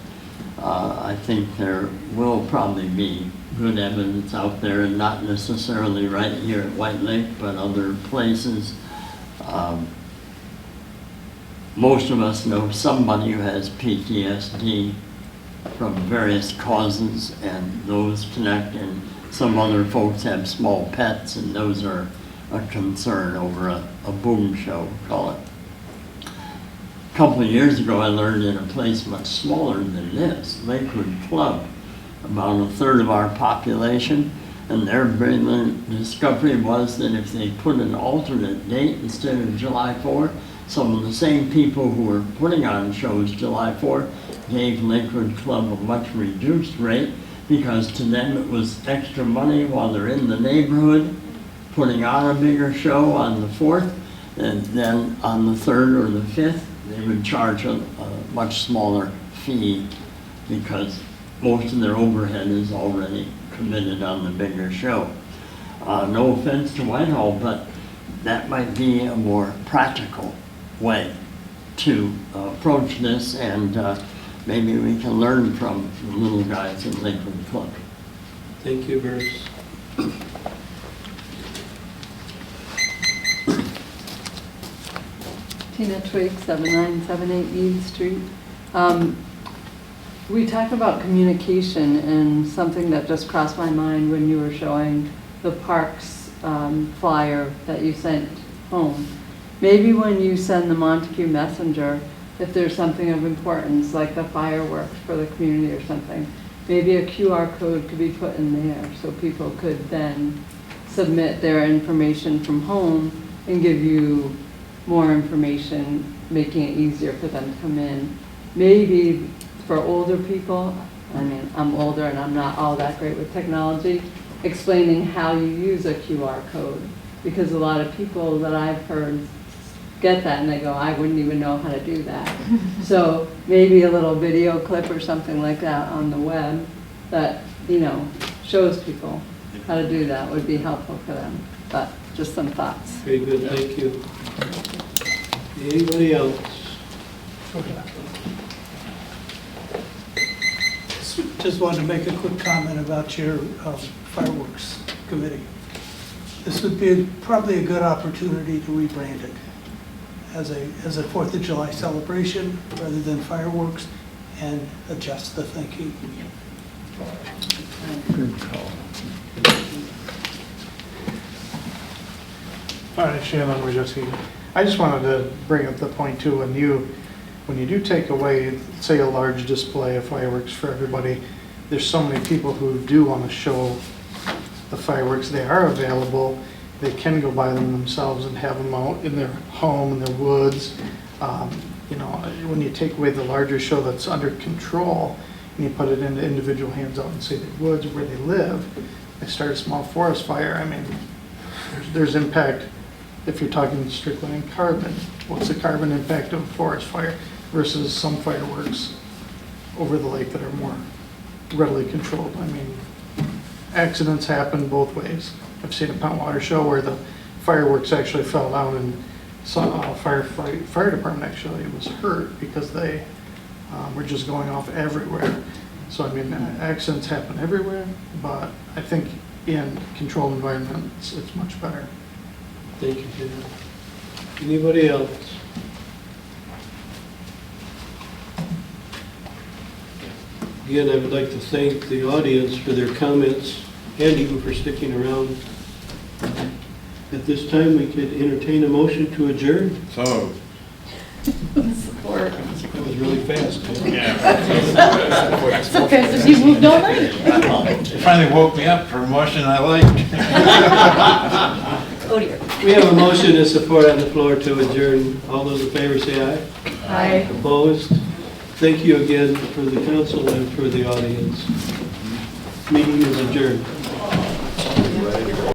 I think there will probably be good evidence out there, and not necessarily right here at White Lake, but other places. Most of us know somebody who has PTSD from various causes, and those connect, and some other folks have small pets, and those are a concern over a boom show, call it. A couple of years ago, I learned in a place much smaller than this, Lakewood Club, about a third of our population, and their brilliant discovery was that if they put an alternate date instead of July 4, some of the same people who were putting on shows July 4 gave Lakewood Club a much reduced rate, because to them it was extra money while they're in the neighborhood putting on a bigger show on the 4th, and then on the 3rd or the 5th they would charge a much smaller fee, because most of their overhead is already committed on the bigger show. No offense to Whitehall, but that might be a more practical way to approach this, and maybe we can learn from the little guys at Lakewood Club. Thank you, Bruce. Tina Twig, 7978 Mead Street. We talk about communication, and something that just crossed my mind when you were showing the parks flyer that you sent home. Maybe when you send the Montague messenger, if there's something of importance, like the fireworks for the community or something, maybe a QR code could be put in there so people could then submit their information from home and give you more information, making it easier for them to come in. Maybe for older people, I mean, I'm older and I'm not all that great with technology, explaining how you use a QR code, because a lot of people that I've heard get that and they go, I wouldn't even know how to do that. So maybe a little video clip or something like that on the web that, you know, shows people how to do that would be helpful for them. But just some thoughts. Very good, thank you. Anybody else? Just wanted to make a quick comment about your fireworks committee. This would be probably a good opportunity to rebrand it as a 4th of July celebration rather than fireworks, and adjust the thinking. Good call. All right, Shannon, I just wanted to bring up the point too, when you do take away, say, a large display of fireworks for everybody, there's so many people who do want to show the fireworks. They are available. They can go buy them themselves and have them out in their home, in their woods. You know, when you take away the larger show that's under control and you put it into individual hands out in, say, the woods where they live, they start a small forest fire. I mean, there's impact if you're talking strictly in carbon. What's the carbon impact of a forest fire versus some fireworks over the lake that are more readily controlled? I mean, accidents happen both ways. I've seen a Pentwater show where the fireworks actually fell down, and fire department actually was hurt because they were just going off everywhere. So I mean, accidents happen everywhere, but I think in controlled environments it's much better. Thank you, Tina. Anybody else? Again, I would like to thank the audience for their comments and even for sticking around. At this time, we could entertain a motion to adjourn. So. Support. That was really fast. Yeah. So fast as you moved all night. It finally woke me up for a motion I liked. Oh dear. We have a motion and support on the floor to adjourn. All those in favor say aye. Aye. Opposed? Thank you again for the council and for the audience. Meeting is adjourned.